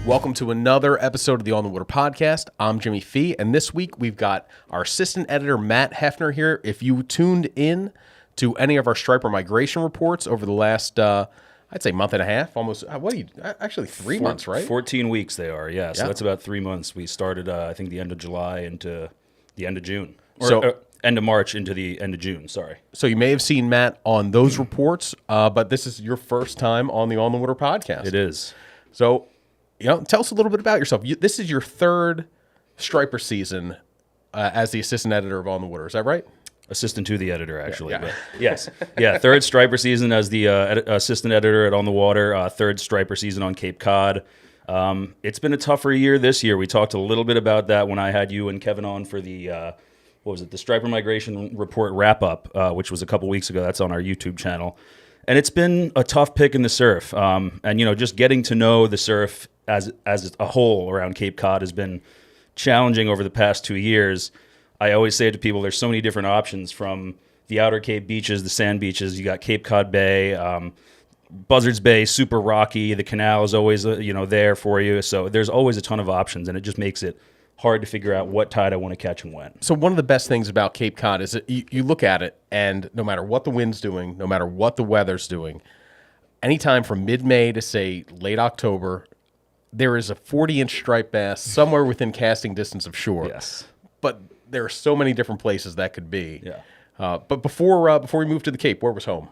Welcome to another episode of the On the Water podcast. I'm Jimmy Fee, and this week we've got our assistant editor, Matt Hefner, here. If you tuned in to any of our striper migration reports over the last, I'd say month and a half, almost, actually 3 months, right? 14 weeks they are, yeah. So that's about 3 months. We started, I think, the end of July into the end of June. End of March into the end of June, sorry. So you may have seen Matt on those reports, but this is your first time on the On the Water podcast. It is. So, tell us a little bit about yourself. This is your third striper season as the assistant editor of On the Water. Is that right? Assistant to the editor, actually. Yeah. But yes. Yeah, third striper season as the assistant editor at On the Water, third striper season on Cape Cod. It's been a tougher year this year. We talked a little bit about that when I had you and Kevin on for the, the Striper Migration Report wrap-up, which was a couple weeks ago. That's on our YouTube channel. And it's been a tough pick in the surf. And, just getting to know the surf as a whole around Cape Cod has been challenging over the past 2 years. I always say to people, there's so many different options from the outer Cape beaches, the sand beaches. You got Cape Cod Bay, Buzzards Bay, super rocky. The canal is always, there for you. So there's always a ton of options, and it just makes it hard to figure out what tide I want to catch and when. So one of the best things about Cape Cod is that you look at it, and no matter what the wind's doing, no matter what the weather's doing, anytime from mid-May to, say, late October, there is a 40-inch striped bass somewhere within casting distance of shore. Yes. But there are so many different places that could be. Yeah. But before we moved to the Cape, where was home?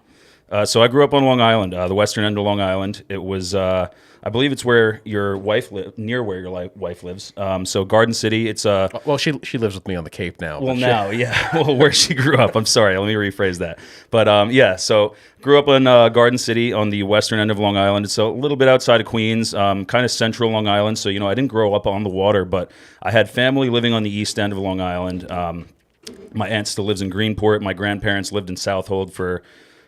So I grew up on Long Island, the western end of Long Island. It was, I believe it's where your wife near where your wife lives. So Garden City, it's well, she lives with me on the Cape now. Well, now, yeah. Well, where she grew up. I'm sorry. Let me rephrase that. But yeah, so grew up in Garden City on the western end of Long Island. It's a little bit outside of Queens, kind of central Long Island. So, I didn't grow up on the water, but I had family living on the east end of Long Island. My aunt still lives in Greenport. My grandparents lived in Southold for,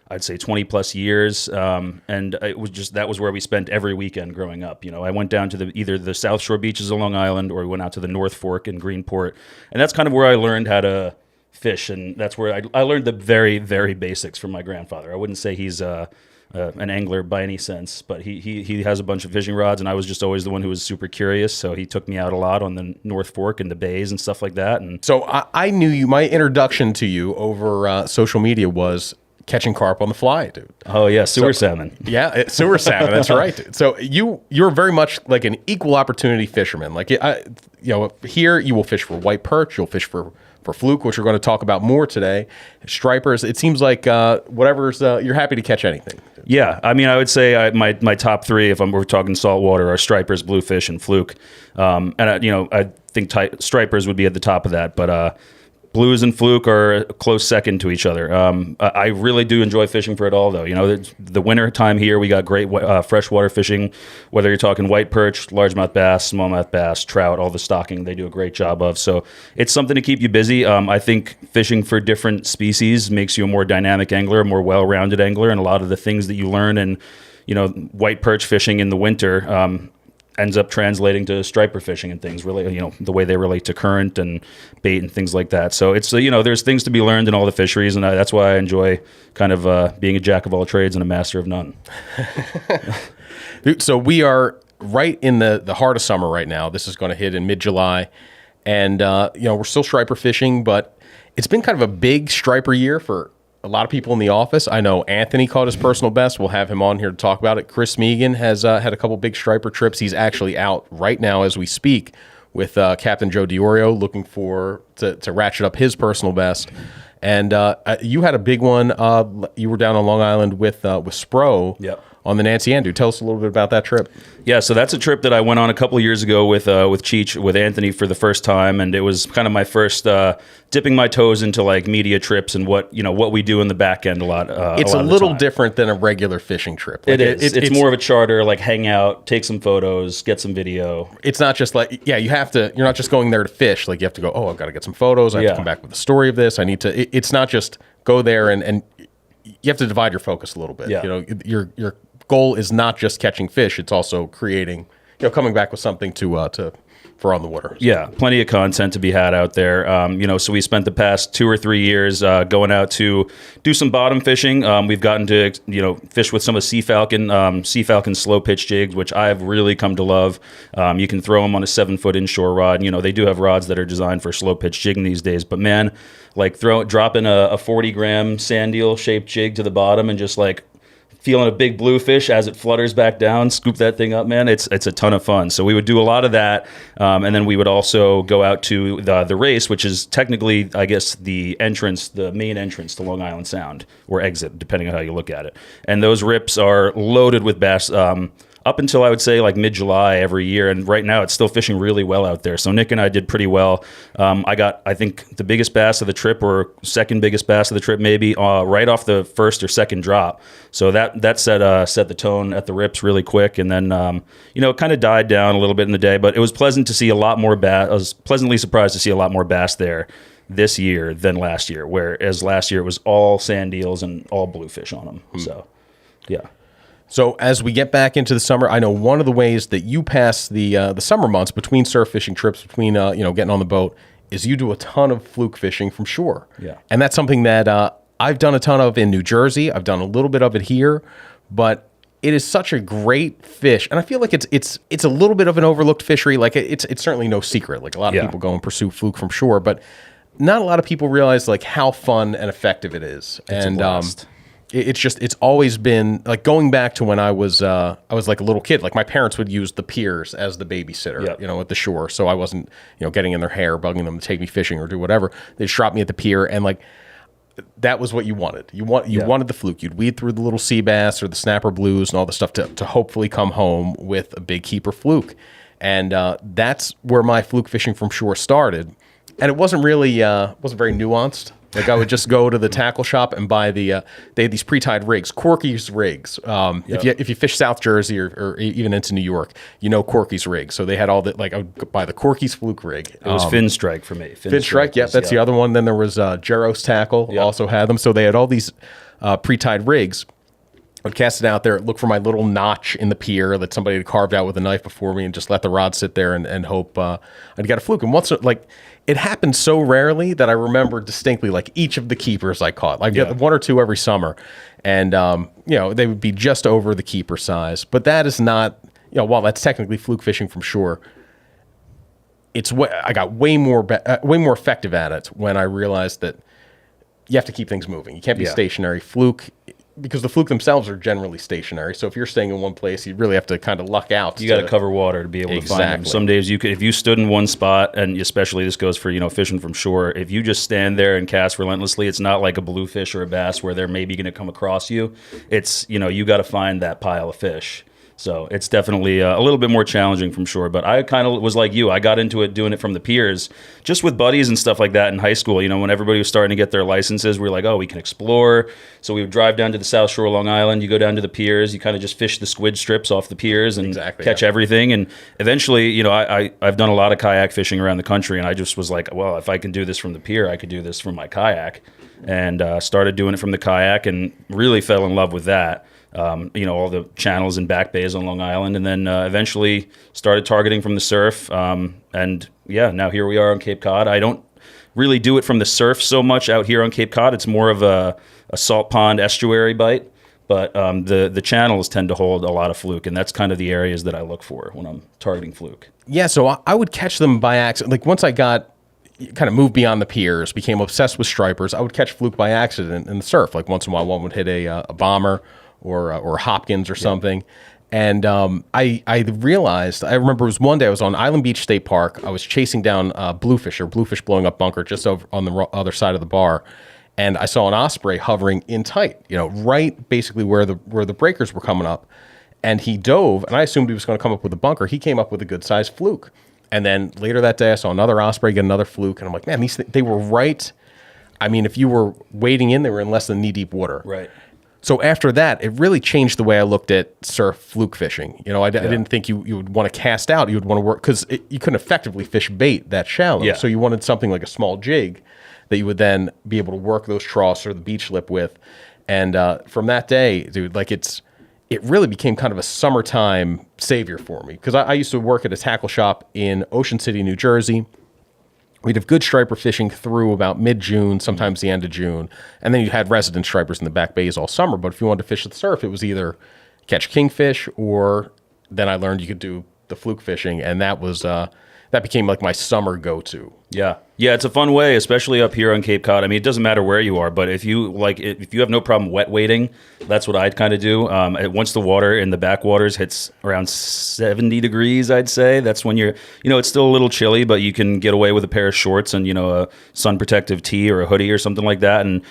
I'd say, 20 plus years. And it was that was where we spent every weekend growing up. I went down to either the South Shore beaches of Long Island, or we went out to the North Fork in Greenport. And that's kind of where I learned how to fish. And that's where I learned the very, very basics from my grandfather. I wouldn't say he's an angler by any sense, but he has a bunch of fishing rods, and I was just always the one who was super curious. So he took me out a lot on the North Fork and the bays and stuff like that. And so I knew you. My introduction to you over social media was catching carp on the fly, dude. Oh yeah, sewer salmon. Yeah, sewer salmon. That's right, dude. So you're very much like an equal opportunity fisherman. Like here you will fish for white perch, you'll fish for fluke, which we're going to talk about more today. Stripers. It seems like whatever's you're happy to catch anything. Yeah, I mean, I would say my top three, if we're talking saltwater, are stripers, bluefish, and fluke. And I think stripers would be at the top of that, but. Blues and fluke are a close second to each other. I really do enjoy fishing for it all, though. The winter time here, we got great freshwater fishing, whether you're talking white perch, largemouth bass, smallmouth bass, trout, all the stocking they do a great job of. So it's something to keep you busy. I think fishing for different species makes you a more dynamic angler, a more well-rounded angler, and a lot of the things that you learn in, white perch fishing in the winter ends up translating to striper fishing and things, really, the way they relate to current and bait and things like that. So it's, there's things to be learned in all the fisheries, and that's why I enjoy kind of being a jack of all trades and a master of none. So we are right in the heart of summer right now. This is going to hit in mid-July, and, we're still striper fishing, but it's been kind of a big striper year for a lot of people in the office. I know Anthony caught his personal best. We'll have him on here to talk about it. Chris Megan has had a couple big striper trips. He's actually out right now as we speak with Captain Joe DiOrio, looking to ratchet up his personal best. And you had a big one. You were down on Long Island with Spro. Yep. On the Nancy Ann. Tell us a little bit about that trip. Yeah, so that's a trip that I went on a couple of years ago with Cheech, with Anthony for the first time, and it was kind of my first dipping my toes into like media trips and what we do in the back end a lot. It's a little different than a regular fishing trip. Like it's more of a charter, like hang out, take some photos, get some video. It's not just like you're not just going there to fish. Like you have to go, I've got to get some photos. I have to come back with a story of this. I need to. It's not just go there and you have to divide your focus a little bit. Yeah. Your goal is not just catching fish; it's also creating, coming back with something to for on the water. Yeah, plenty of content to be had out there. So we spent the past 2 or 3 years going out to do some bottom fishing. We've gotten to, fish with some of Sea Falcon slow pitch jigs, which I've really come to love. You can throw them on a 7-foot inshore rod. They do have rods that are designed for slow pitch jigging these days. But man, like dropping a 40-gram sand eel shaped jig to the bottom and just like feeling a big bluefish as it flutters back down, scoop that thing up, man. It's a ton of fun. So we would do a lot of that. And then we would also go out to the race, which is technically, I guess, the main entrance to Long Island Sound, or exit, depending on how you look at it. And those rips are loaded with bass up until I would say like mid-July every year. And right now it's still fishing really well out there. So Nick and I did pretty well. I got, I think, the biggest bass of the trip, or second biggest bass of the trip maybe, right off the first or second drop. So that set the tone at the rips really quick. And then, it kind of died down a little bit in the day, but it was pleasant to see a lot more bass. I was pleasantly surprised to see a lot more bass there this year than last year, whereas last year it was all sand eels and all bluefish on them. So, yeah. So as we get back into the summer, I know one of the ways that you pass the summer months between surf fishing trips, between getting on the boat, is you do a ton of fluke fishing from shore. Yeah. And that's something that I've done a ton of in New Jersey. I've done a little bit of it here, but it is such a great fish, and I feel like it's a little bit of an overlooked fishery. Like it's certainly no secret. Like a lot of people go and pursue fluke from shore, but not a lot of people realize like how fun and effective it is. It's a blast. It's always been like, going back to when I was like a little kid. Like my parents would use the piers as the babysitter, at the shore. So I wasn't, getting in their hair, bugging them to take me fishing or do whatever. They just dropped me at the pier, and like that was what you wanted. You wanted the fluke. You'd weed through the little sea bass or the snapper blues and all the stuff to hopefully come home with a big keeper fluke. And that's where my fluke fishing from shore started. And it wasn't really wasn't very nuanced. Like I would just go to the tackle shop and buy they had these pre-tied rigs, Corky's rigs. If you fish South Jersey or even into New York, Corky's rigs. So they had all that. Like I would buy the Corky's fluke rig. It was Fin Strike for me. Fin Strike, that's the other one. Then there was Jeros Tackle, also had them. So they had all these pre-tied rigs. I'd cast it out there, look for my little notch in the pier that somebody had carved out with a knife before me, and just let the rod sit there and hope I'd get a fluke. And once, it happened so rarely that I remember distinctly, like, each of the keepers I caught. Like, get one or two every summer. And, they would be just over the keeper size. But that is not, while that's technically fluke fishing from shore, I got way more effective at it when I realized that you have to keep things moving. You can't be stationary. Fluke, because the fluke themselves are generally stationary. So if you're staying in one place, you really have to kind of luck out. You got to cover water to be able to find them. Some days if you stood in one spot, and especially this goes for, fishing from shore, if you just stand there and cast relentlessly, it's not like a bluefish or a bass where they're maybe going to come across you. It's, you got to find that pile of fish. So it's definitely a little bit more challenging from shore. But I kind of was like you. I got into it doing it from the piers, just with buddies and stuff like that in high school. When everybody was starting to get their licenses, we were like, oh, we can explore. So we would drive down to the South Shore of Long Island. You go down to the piers. You kind of just fish the squid strips off the piers and catch everything. And eventually, I've done a lot of kayak fishing around the country. And I just was like, well, if I can do this from the pier, I could do this from my kayak. And started doing it from the kayak and really fell in love with that. All the channels and back bays on Long Island, and then eventually started targeting from the surf. Now here we are on Cape Cod. I don't really do it from the surf so much out here on Cape Cod. It's more of a salt pond estuary bite, but the channels tend to hold a lot of fluke, and that's kind of the areas that I look for when I'm targeting fluke. Yeah, so I would catch them by accident. Like once I got kind of moved beyond the piers, became obsessed with stripers, I would catch fluke by accident in the surf. Like once in a while, one would hit a bomber or Hopkins or something. And I realized, I remember it was one day I was on Island Beach State Park. I was chasing down bluefish blowing up bunker just over on the other side of the bar. And I saw an osprey hovering in tight, right basically where the breakers were coming up. And he dove, and I assumed he was going to come up with a bunker. He came up with a good sized fluke. And then later that day I saw another osprey get another fluke. And I'm like, man, they were right. I mean, if you were wading in, they were in less than knee deep water. Right. So after that, it really changed the way I looked at surf fluke fishing. I didn't think you would want to cast out. You would want to work, because you couldn't effectively fish bait that shallow. Yeah. So you wanted something like a small jig that you would then be able to work those troughs or the beach lip with. And from that day, dude, like it's it really became kind of a summertime savior for me because I used to work at a tackle shop in Ocean City, New Jersey. We'd have good striper fishing through about mid-June, sometimes the end of June. And then you had resident stripers in the back bays all summer. But if you wanted to fish the surf, it was either catch kingfish or then I learned you could do the fluke fishing. And that was that became like my summer go-to. Yeah. Yeah, it's a fun way, especially up here on Cape Cod. I mean, it doesn't matter where you are, but if you have no problem wet wading, that's what I'd kind of do. Once the water in the backwaters hits around 70 degrees, I'd say, that's when it's still a little chilly, but you can get away with a pair of shorts and, a sun protective tee or a hoodie or something like that. And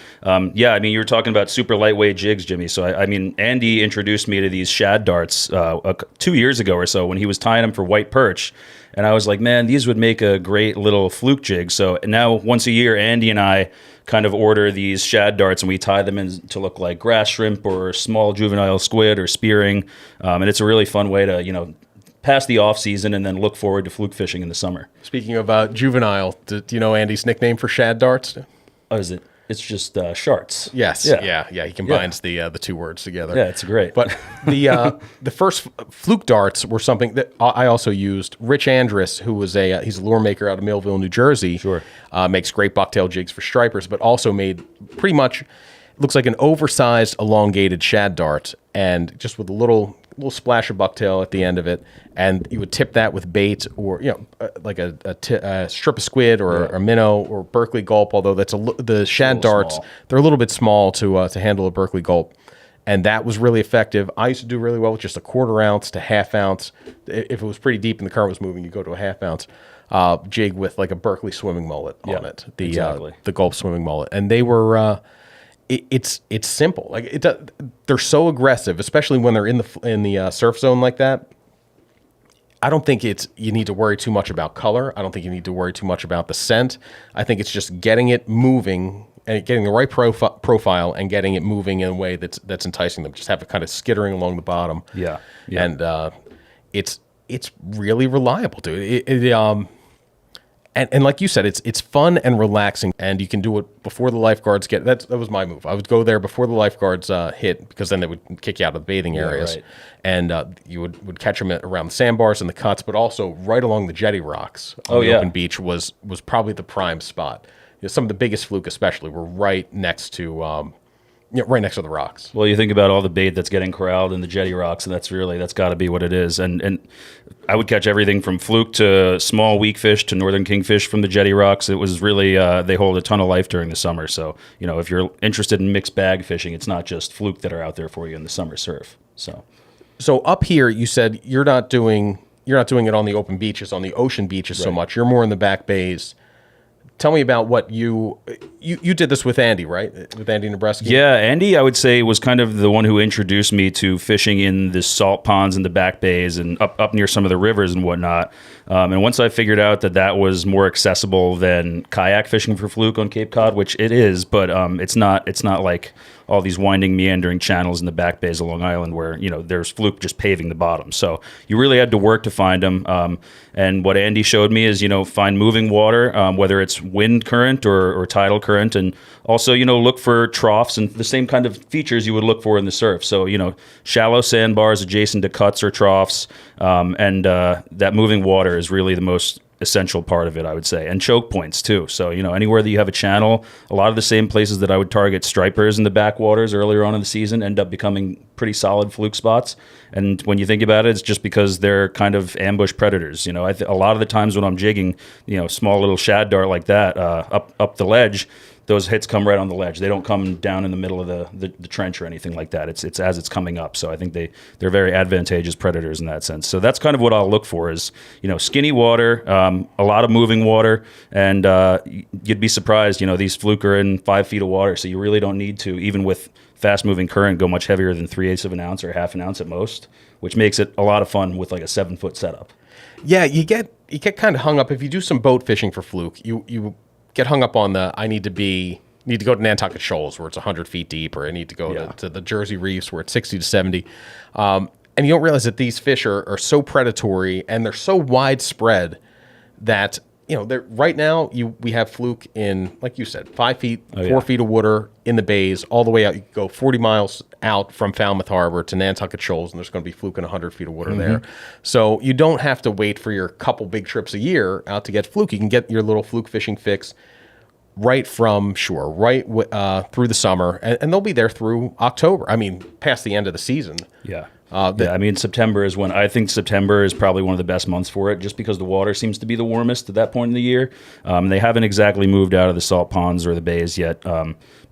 you were talking about super lightweight jigs, Jimmy. So, Andy introduced me to these shad darts 2 years ago or so when he was tying them for white perch. And I was like, man, these would make a great little fluke jig. So now once a year, Andy and I kind of order these shad darts and we tie them in to look like grass shrimp or small juvenile squid or spearing. And it's a really fun way to, pass the off season and then look forward to fluke fishing in the summer. Speaking of juvenile, do you know Andy's nickname for shad darts? Oh, is it? It's just sharts. Yes. Yeah. He combines the two words together. Yeah, it's great. But the first fluke darts were something that I also used. Rich Andrus, who was he's a lure maker out of Millville, New Jersey. Sure. Makes great bucktail jigs for stripers, but also made pretty much looks like an oversized, elongated shad dart, and just with a little splash of bucktail at the end of it, and you would tip that with bait or like a strip of squid or a minnow or Berkeley gulp. Although the shad darts, small. They're a little bit small to handle a Berkeley gulp, and that was really effective. I used to do really well with just a 1/4 ounce to 1/2 ounce. If it was pretty deep and the current was moving, you go to a 1/2 ounce jig with like a Berkeley swimming mullet on it. The gulp swimming mullet, and they were. It's simple. Like they're so aggressive, especially when they're in the surf zone like that. I don't think you need to worry too much about color. I don't think you need to worry too much about the scent. I think it's just getting it moving and getting the right profile and getting it moving in a way that's enticing them. Just have it kind of skittering along the bottom. Yeah. And it's really reliable, dude. And like you said, it's fun and relaxing, and you can do it before the lifeguards get. That was my move. I would go there before the lifeguards hit, because then they would kick you out of the bathing areas, right. And you would catch them around the sandbars and the cuts, but also right along the jetty rocks on the open beach was probably the prime spot. Some of the biggest fluke, especially, were right next to right next to the rocks. Well, you think about all the bait that's getting corralled in the jetty rocks, and that's got to be what it is. And I would catch everything from fluke to small weak fish to northern kingfish from the jetty rocks. It was really they hold a ton of life during the summer. So if you're interested in mixed bag fishing, it's not just fluke that are out there for you in the summer surf. So up here, you said you're not doing it on the open beaches, on the ocean beaches so much. You're more in the back bays. Tell me about what you did this with Andy, right? With Andy Nebraska? Yeah, Andy, I would say, was kind of the one who introduced me to fishing in the salt ponds and the back bays and up near some of the rivers and whatnot. And once I figured out that was more accessible than kayak fishing for fluke on Cape Cod, which it is, but it's not like all these winding, meandering channels in the back bays of Long Island where, there's fluke just paving the bottom. So you really had to work to find them. And what Andy showed me is, find moving water, whether it's wind current or tidal current, and also, look for troughs and the same kind of features you would look for in the surf. So, shallow sandbars adjacent to cuts or troughs, and that moving water is really the most essential part of it, I would say, and choke points too. So, anywhere that you have a channel, a lot of the same places that I would target stripers in the backwaters earlier on in the season end up becoming pretty solid fluke spots. And when you think about it, it's just because they're kind of ambush predators. A lot of the times when I'm jigging, small little shad dart like that up the ledge, those hits come right on the ledge. They don't come down in the middle of the trench or anything like that. It's as it's coming up. So I think they're very advantageous predators in that sense. So that's kind of what I'll look for is, skinny water, a lot of moving water, and you'd be surprised, these fluke are in 5 feet of water. So you really don't need to, even with fast moving current, go much heavier than 3/8 of an ounce or 1/2 ounce at most, which makes it a lot of fun with like a 7-foot setup. Yeah, you get kind of hung up if you do some boat fishing for fluke. You get hung up on I need to go to Nantucket Shoals where it's 100 feet deep, or I need to go to the Jersey Reefs where it's 60 to 70. And you don't realize that these fish are so predatory and they're so widespread that right now we have Fluke in, like you said, 5 feet, 4 yeah. feet of water in the bays, all the way out. You can go 40 miles out from Falmouth Harbor to Nantucket Shoals, and there's going to be Fluke in 100 feet of water there. So you don't have to wait for your couple big trips a year out to get Fluke. You can get your little Fluke fishing fix right from shore, through the summer, and they'll be there through October. I mean, past the end of the season. Yeah. I mean, September is when I think September is probably one of the best months for it, just because the water seems to be the warmest at that point in the year. They haven't exactly moved out of the salt ponds or the bays yet.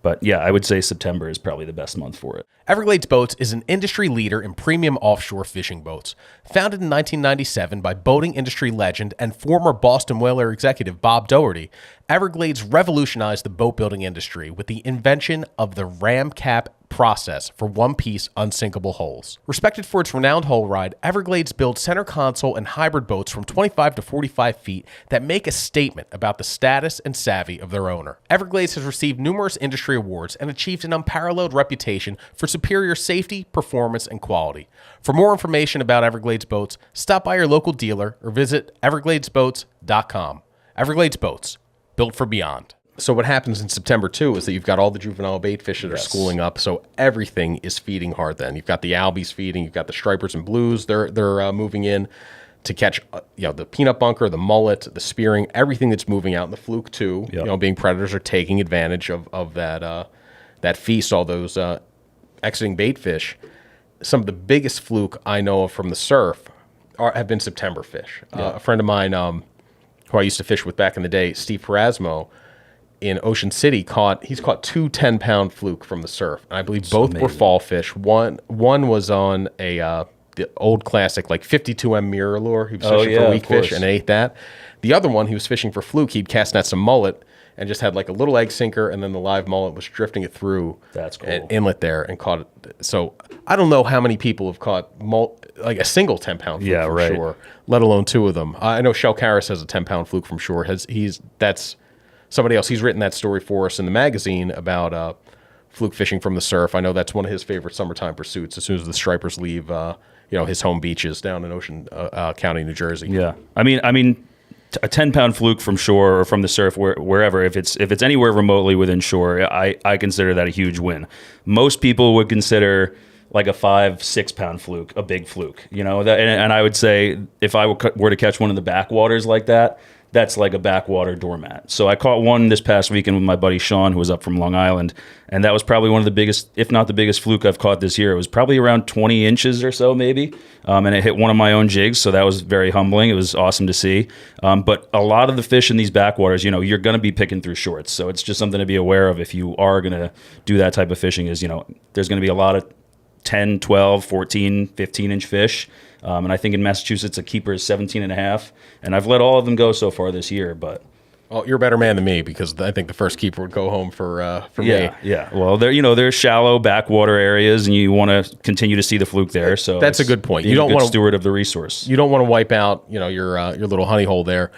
But yeah, I would say September is probably the best month for it. Everglades Boats is an industry leader in premium offshore fishing boats. Founded in 1997 by boating industry legend and former Boston Whaler executive Bob Doherty, Everglades revolutionized the boat building industry with the invention of the ram cap process for one-piece unsinkable hulls. Respected for its renowned hull ride, Everglades builds center console and hybrid boats from 25 to 45 feet that make a statement about the status and savvy of their owner. Everglades has received numerous industry awards and achieved an unparalleled reputation for superior safety, performance, and quality. For more information about Everglades Boats, stop by your local dealer or visit evergladesboats.com. Everglades Boats, built for beyond. So what happens in September, too, is that you've got all the juvenile bait fish that are schooling up, so everything is feeding hard then. You've got the albies feeding, you've got the stripers and blues, they're moving in to catch the peanut bunker, the mullet, the spearing, everything that's moving out in the Fluke, too. Yep. Being predators are taking advantage of that feast, all those exiting bait fish. Some of the biggest Fluke I know of from the surf have been September fish. A friend of mine who I used to fish with back in the day, Steve Perasmo, in Ocean City, he's caught 2 10-pound Fluke from the surf. And I believe both were fall fish. One was on the old classic, like 52M mirror lure. He was fishing for weak fish and ate that. The other one, he was fishing for Fluke. He'd cast net some mullet and just had like a little egg sinker, and then the live mullet was drifting it through an inlet there and caught it. So I don't know how many people have caught like a single 10-pound Fluke from shore, let alone 2 of them. I know Shell Karras has a 10-pound Fluke from shore. That's somebody else. He's written that story for us in the magazine about Fluke fishing from the surf. I know that's one of his favorite summertime pursuits. As soon as the stripers leave, his home beaches down in Ocean County, New Jersey. Yeah, I mean, a 10-pound Fluke from shore or from the surf, wherever, if it's anywhere remotely within shore, I consider that a huge win. Most people would consider like a 5-6 pound Fluke a big fluke, and I would say if I were to catch one in the backwaters like that, that's like a backwater doormat. So I caught one this past weekend with my buddy Sean, who was up from Long Island, and that was probably one of the biggest, if not the biggest Fluke I've caught this year. It was probably around 20 inches or so, maybe, and it hit one of my own jigs, so that was very humbling. It was awesome to see. But a lot of the fish in these backwaters, you're going to be picking through shorts, so it's just something to be aware of if you are going to do that type of fishing. Is there's going to be a lot of 10, 12, 14, 15-inch fish. And I think in Massachusetts, a keeper is 17 and a half. And I've let all of them go so far this year, but... Well, you're a better man than me, because I think the first keeper would go home for me. Yeah. Well, there's shallow backwater areas, and you want to continue to see the Fluke there. So that's a good point. You don't want to steward of the resource. You don't want to wipe out, your little honey hole there.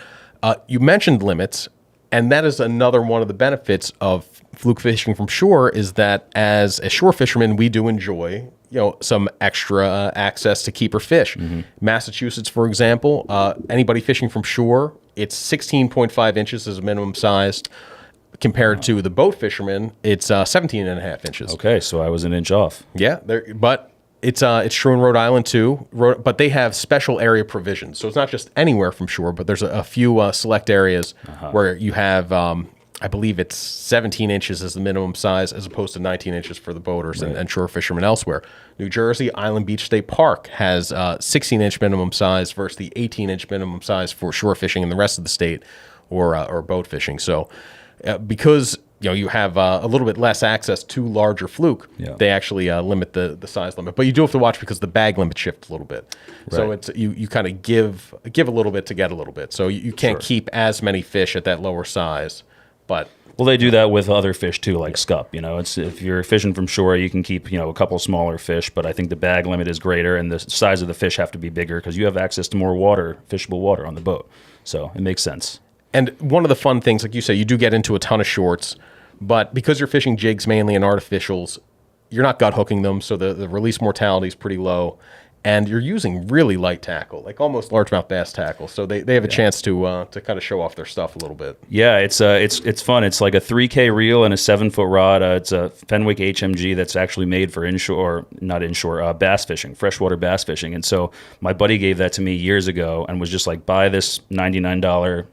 You mentioned limits, and that is another one of the benefits of Fluke fishing from shore, is that as a shore fisherman, we do enjoy some extra access to keeper fish. Massachusetts, for example, anybody fishing from shore, it's 16.5 inches as a minimum size. Compared to the boat fisherman, it's 17 and a half inches. Okay, so I was an inch off. Yeah, but it's true in Rhode Island too. But they have special area provisions, so it's not just anywhere from shore. But there's a few select areas where you have. I believe it's 17 inches as the minimum size, as opposed to 19 inches for the boaters and shore fishermen elsewhere. New Jersey, Island Beach State Park has 16-inch minimum size versus the 18-inch minimum size for shore fishing in the rest of the state or boat fishing. So because you have a little bit less access to larger Fluke, they actually limit the size limit. But you do have to watch, because the bag limit shifts a little bit. So it's you kind of give a little bit to get a little bit. So you can't keep as many fish at that lower size. But they do that with other fish too, like scup. It's if you're fishing from shore, you can keep a couple smaller fish, but I think the bag limit is greater, and the size of the fish have to be bigger because you have access to more water, fishable water on the boat. So it makes sense. And one of the fun things, like you say, you do get into a ton of shorts, but because you're fishing jigs mainly and artificials, you're not gut hooking them, so the release mortality is pretty low. and you're using really light tackle, like almost largemouth bass tackle. So they have a chance to kind of show off their stuff a little bit. Yeah, it's fun. It's like a 3K reel and a 7-foot rod. It's a Fenwick HMG that's actually made for bass fishing, freshwater bass fishing. And so my buddy gave that to me years ago and was just like, buy this $99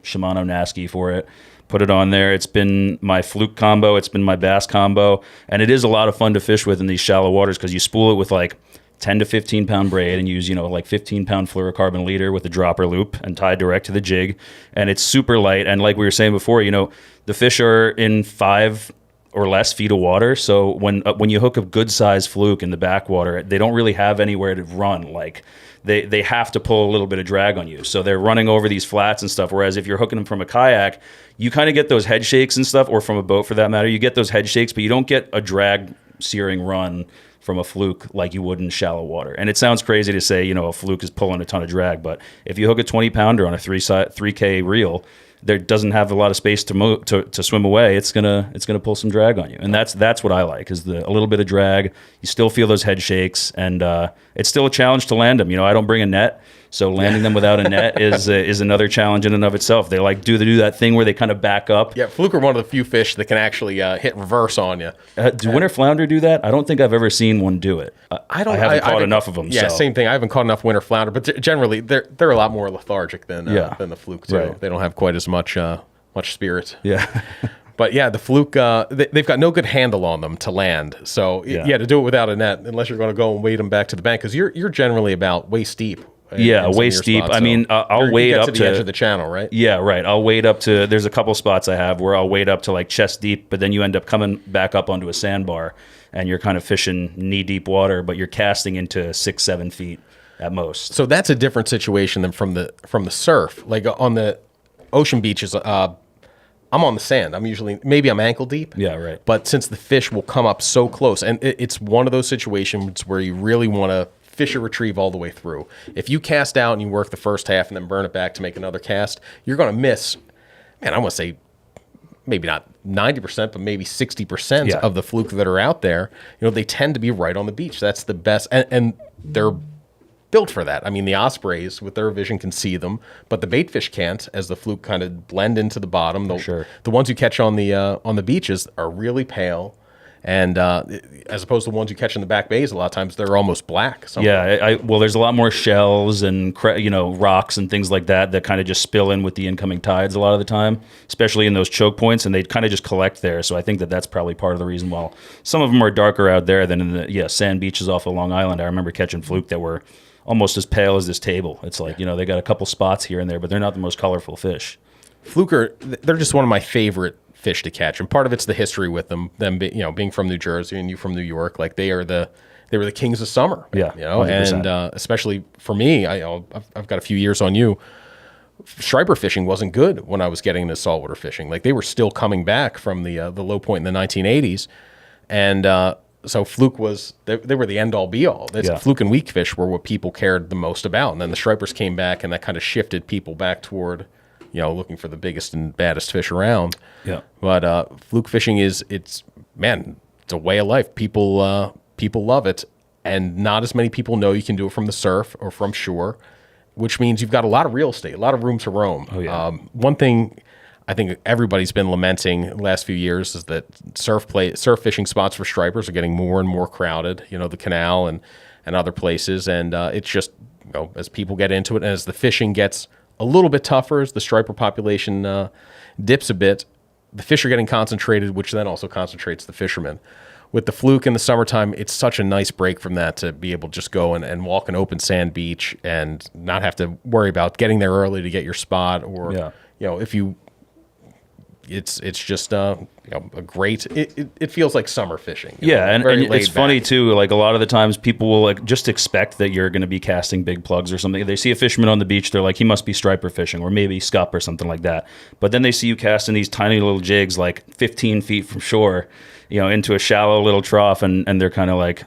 Shimano Nasky for it. Put it on there. It's been my Fluke combo. It's been my bass combo. And it is a lot of fun to fish with in these shallow waters because you spool it with like 10 to 15 pound braid and use, like 15 pound fluorocarbon leader with a dropper loop and tie direct to the jig. And it's super light. And like we were saying before, the fish are in 5 or less feet of water. So when you hook a good sized fluke in the backwater, they don't really have anywhere to run. Like they have to pull a little bit of drag on you. So they're running over these flats and stuff. Whereas if you're hooking them from a kayak, you kind of get those head shakes and stuff, or from a boat for that matter, you get those head shakes, but you don't get a drag searing run from a fluke like you would in shallow water. And it sounds crazy to say, a fluke is pulling a ton of drag, but if you hook a 20 pounder on a 3K reel, there doesn't have a lot of space to swim away. It's gonna pull some drag on you, and that's what I like, is a little bit of drag. You still feel those head shakes, and it's still a challenge to land them. I don't bring a net, so landing them without a net is another challenge in and of itself. They like do that thing where they kind of back up. Yeah, fluke are one of the few fish that can actually hit reverse on you. Do winter flounder do that? I don't think I've ever seen one do it. I haven't caught enough of them. Yeah, so. Same thing. I haven't caught enough winter flounder, but generally they're a lot more lethargic than the fluke too. Right. They don't have quite as much spirit. Yeah. But yeah, the fluke, they've got no good handle on them to land. So yeah, to do it without a net, unless you're going to go and wade them back to the bank, because you're generally about waist deep. Waist deep. Spots, I mean, I'll wade up to the edge of the channel, right? Yeah, right. I'll wade up to. There's a couple spots I have where I'll wade up to like chest deep, but then you end up coming back up onto a sandbar, and you're kind of fishing knee deep water, but you're casting into 6-7 feet at most. So that's a different situation than from the surf. Like on the ocean beaches, I'm on the sand. Maybe I'm ankle deep. Yeah, right. But since the fish will come up so close, and it's one of those situations where you really want to fish or retrieve all the way through. If you cast out and you work the first half and then burn it back to make another cast, you're going to miss, I want to say maybe not 90%, but maybe 60% of the fluke that are out there. They tend to be right on the beach. That's the best. And they're built for that. The ospreys with their vision can see them, but the bait fish can't, as the fluke kind of blend into the bottom. The ones you catch on the beaches are really pale. And as opposed to the ones you catch in the back bays, a lot of times they're almost black. Yeah, well, there's a lot more shells and rocks and things like that kind of just spill in with the incoming tides a lot of the time, especially in those choke points, and they kind of just collect there. So I think that's probably part of the reason why some of them are darker out there than in the sand beaches off of Long Island. I remember catching fluke that were almost as pale as this table. It's like they got a couple spots here and there, but they're not the most colorful fish. Fluke they're just one of my favorite fish to catch, and part of it's the history with them being from New Jersey and you from New York. Like they were the kings of summer. 100%. And especially for me, I've got a few years on you. Striper fishing wasn't good when I was getting into saltwater fishing. Like they were still coming back from the low point in the 1980s, and so fluke they were the end all be all. Fluke and weak fish were what people cared the most about, and then the stripers came back, and that kind of shifted people back toward looking for the biggest and baddest fish around. Yeah. But fluke fishing it's a way of life. People love it, and not as many people know you can do it from the surf or from shore, which means you've got a lot of real estate, a lot of room to roam. Oh, yeah. One thing I think everybody's been lamenting the last few years is that surf fishing spots for stripers are getting more and more crowded, the canal and other places. And it's just, as people get into it and as the fishing gets a little bit tougher, as the striper population dips a bit, the fish are getting concentrated, which then also concentrates the fishermen. With the fluke in the summertime, it's such a nice break from that to be able to just go and walk an open sand beach and not have to worry about getting there early to get your spot, or if you. It's just a great. It feels like summer fishing. And it's funny too. Like a lot of the times, people will just expect that you're going to be casting big plugs or something. They see a fisherman on the beach, they're like, he must be striper fishing, or maybe scup or something like that. But then they see you casting these tiny little jigs, like 15 feet from shore, into a shallow little trough, and they're kind of like,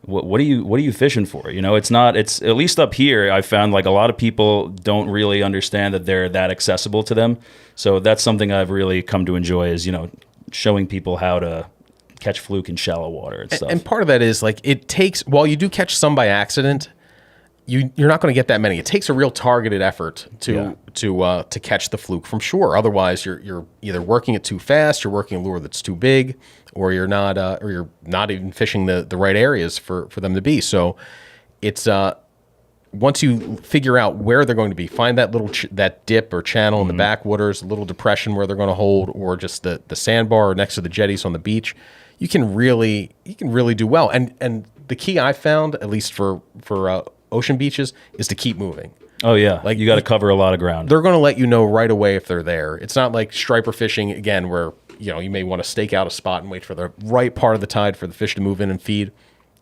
what are you fishing for? It's at least up here, I found like a lot of people don't really understand that they're that accessible to them. So that's something I've really come to enjoy, is, showing people how to catch fluke in shallow water and stuff. And part of that is like, it takes, while you do catch some by accident, you're not going to get that many. It takes a real targeted effort to catch the fluke from shore. Otherwise, you're either working it too fast, you're working a lure that's too big, or you're not even fishing the right areas for them to be. So it's once you figure out where they're going to be, find that little that dip or channel in the backwaters, a little depression where they're going to hold, or just the sandbar or next to the jetties on the beach, you can really do well. And the key I found, at least for ocean beaches, is to keep moving. Oh yeah, like you got to cover a lot of ground. They're going to let you know right away if they're there. It's not like striper fishing again, where you may want to stake out a spot and wait for the right part of the tide for the fish to move in and feed.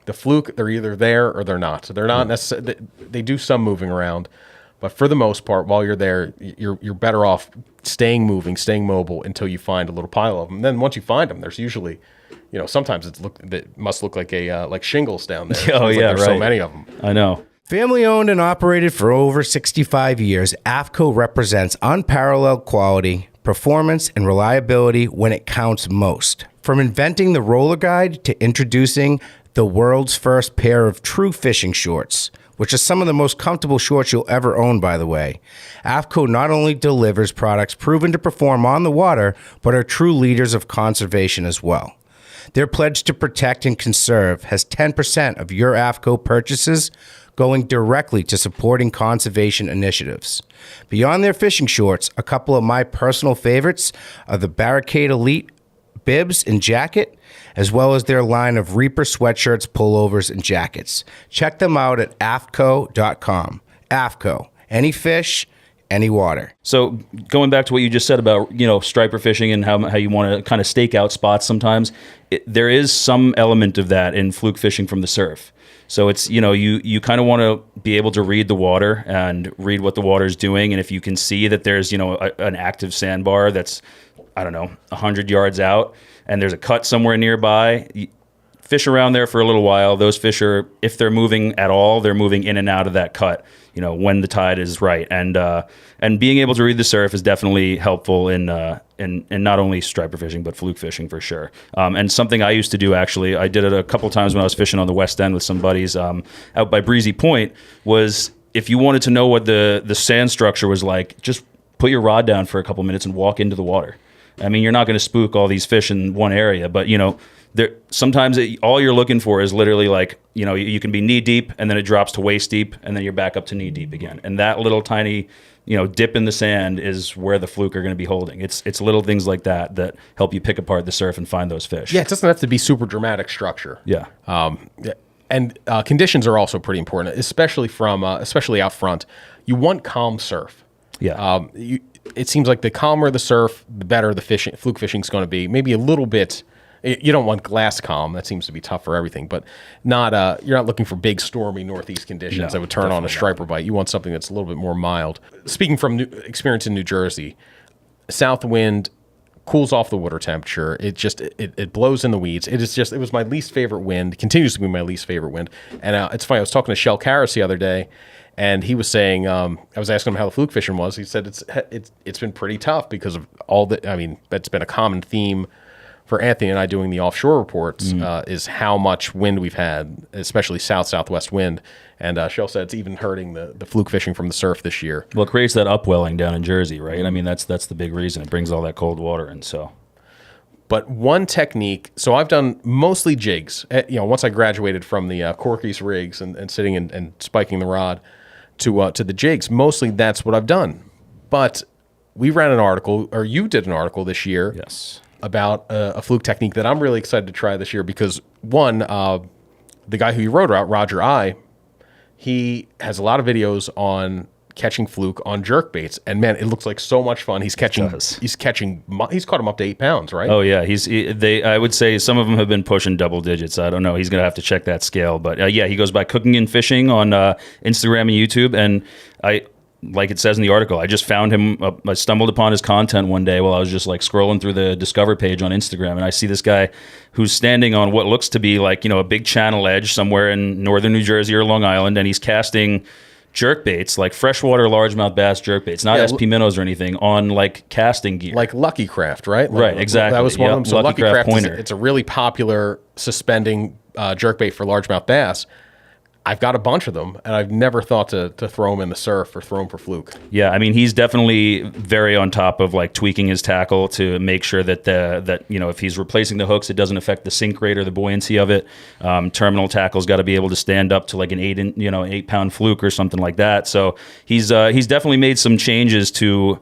The fluke, they're either there or they're not. So they're not necessarily. They do some moving around, but for the most part, while you're there, you're better off staying moving, staying mobile until you find a little pile of them. And then once you find them, there's usually, sometimes it must look like like shingles down there. Oh yeah, there's right. so many of them. I know. Family owned and operated for over 65 years, AFCO represents unparalleled quality, performance, and reliability when it counts most. From inventing the roller guide to introducing the world's first pair of true fishing shorts, which are some of the most comfortable shorts you'll ever own, by the way. AFCO not only delivers products proven to perform on the water, but are true leaders of conservation as well. Their pledge to protect and conserve has 10% of your AFCO purchases going directly to supporting conservation initiatives. Beyond their fishing shorts, a couple of my personal favorites are the Barricade Elite bibs and jacket, as well as their line of Reaper sweatshirts, pullovers, and jackets. Check them out at afco.com. AFCO, any fish, any water. So going back to what you just said about striper fishing and how you want to kind of stake out spots sometimes, there is some element of that in fluke fishing from the surf. So it's you kind of want to be able to read the water and read what the water is doing, and if you can see that there's an active sandbar that's 100 yards out and there's a cut somewhere nearby, fish around there for a little while. Those fish are, if they're moving at all, they're moving in and out of that cut, when the tide is right. And being able to read the surf is definitely helpful in not only striper fishing, but fluke fishing for sure. And something I used to do, actually, I did it a couple times when I was fishing on the West End with some buddies out by Breezy Point, was if you wanted to know what the sand structure was like, just put your rod down for a couple minutes and walk into the water. I mean, you're not going to spook all these fish in one area, but sometimes all you're looking for is literally like, you can be knee deep and then it drops to waist deep and then you're back up to knee deep again. And that little tiny, dip in the sand is where the fluke are going to be holding. It's little things like that help you pick apart the surf and find those fish. Yeah, it doesn't have to be super dramatic structure. Yeah. And conditions are also pretty important, especially out front. You want calm surf. Yeah. It seems like the calmer the surf, the better the fluke fishing is going to be. Maybe a little bit. You don't want glass calm. That seems to be tough for everything. But you're not looking for big stormy northeast conditions that would turn on a striper bite. You want something that's a little bit more mild. Speaking from experience in New Jersey, south wind cools off the water temperature. It blows in the weeds. It was my least favorite wind. Continues to be my least favorite wind. And it's funny. I was talking to Shell Karras the other day, and he was saying, I was asking him how the fluke fishing was. He said it's been pretty tough because of all the. I mean, that's been a common theme for Anthony and I doing the offshore reports, is how much wind we've had, especially southwest wind. And Shell said it's even hurting the fluke fishing from the surf this year. Well, it creates that upwelling down in Jersey, right? I mean, that's the big reason. It brings all that cold water in. So. But one technique, so I've done mostly jigs. Once I graduated from the Corky's rigs and sitting and spiking the rod to the jigs, mostly that's what I've done. But we ran an article, or you did an article this year. Yes. About a fluke technique that I'm really excited to try this year because, one, the guy who you wrote about, Roger I, he has a lot of videos on catching fluke on jerk baits, and man, it looks like so much fun. He's caught him up to 8 pounds, right? Oh yeah, I would say some of them have been pushing double digits. I don't know. He's gonna have to check that scale, but yeah, he goes by Cooking and Fishing on Instagram and YouTube, and like it says in the article, I just found him. I stumbled upon his content one day while I was just like scrolling through the Discover page on Instagram, and I see this guy who's standing on what looks to be like a big channel edge somewhere in northern New Jersey or Long Island, and he's casting jerk baits, like freshwater largemouth bass jerk baits, not SP minnows or anything, on like casting gear, like Lucky Craft, right? Right, exactly. That was one of them. So Lucky Craft pointer. It's a really popular suspending jerk bait for largemouth bass. I've got a bunch of them, and I've never thought to throw them in the surf or throw them for fluke. Yeah, I mean, he's definitely very on top of like tweaking his tackle to make sure that if he's replacing the hooks, it doesn't affect the sink rate or the buoyancy of it. Terminal tackle's got to be able to stand up to like an 8-pound fluke or something like that. So he's definitely made some changes to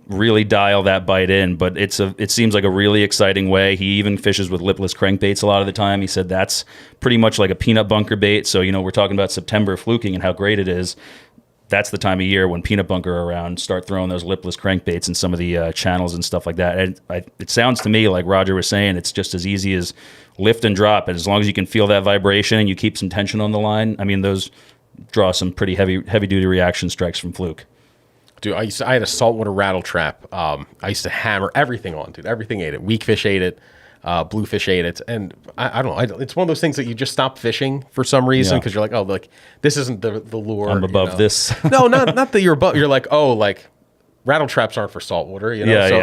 really dial that bite in. But it seems like a really exciting way. He even fishes with lipless crankbaits a lot of the time. He said that's pretty much like a peanut bunker bait. So we're talking about September fluking and how great it is. That's the time of year when peanut bunker are around. Start throwing those lipless crankbaits in some of the channels and stuff like that. And it sounds to me like Roger was saying, it's just as easy as lift and drop. And as long as you can feel that vibration and you keep some tension on the line, I mean, those draw some pretty heavy duty reaction strikes from fluke. Dude, I had a saltwater rattle trap. I used to hammer everything on, dude. Everything ate it. Weak fish ate it. Bluefish ate it. And I don't know. It's one of those things that you just stop fishing for some reason because you're like, oh, like this isn't the lure. I'm above this. No, not that you're above. You're like, oh, like rattle traps aren't for saltwater.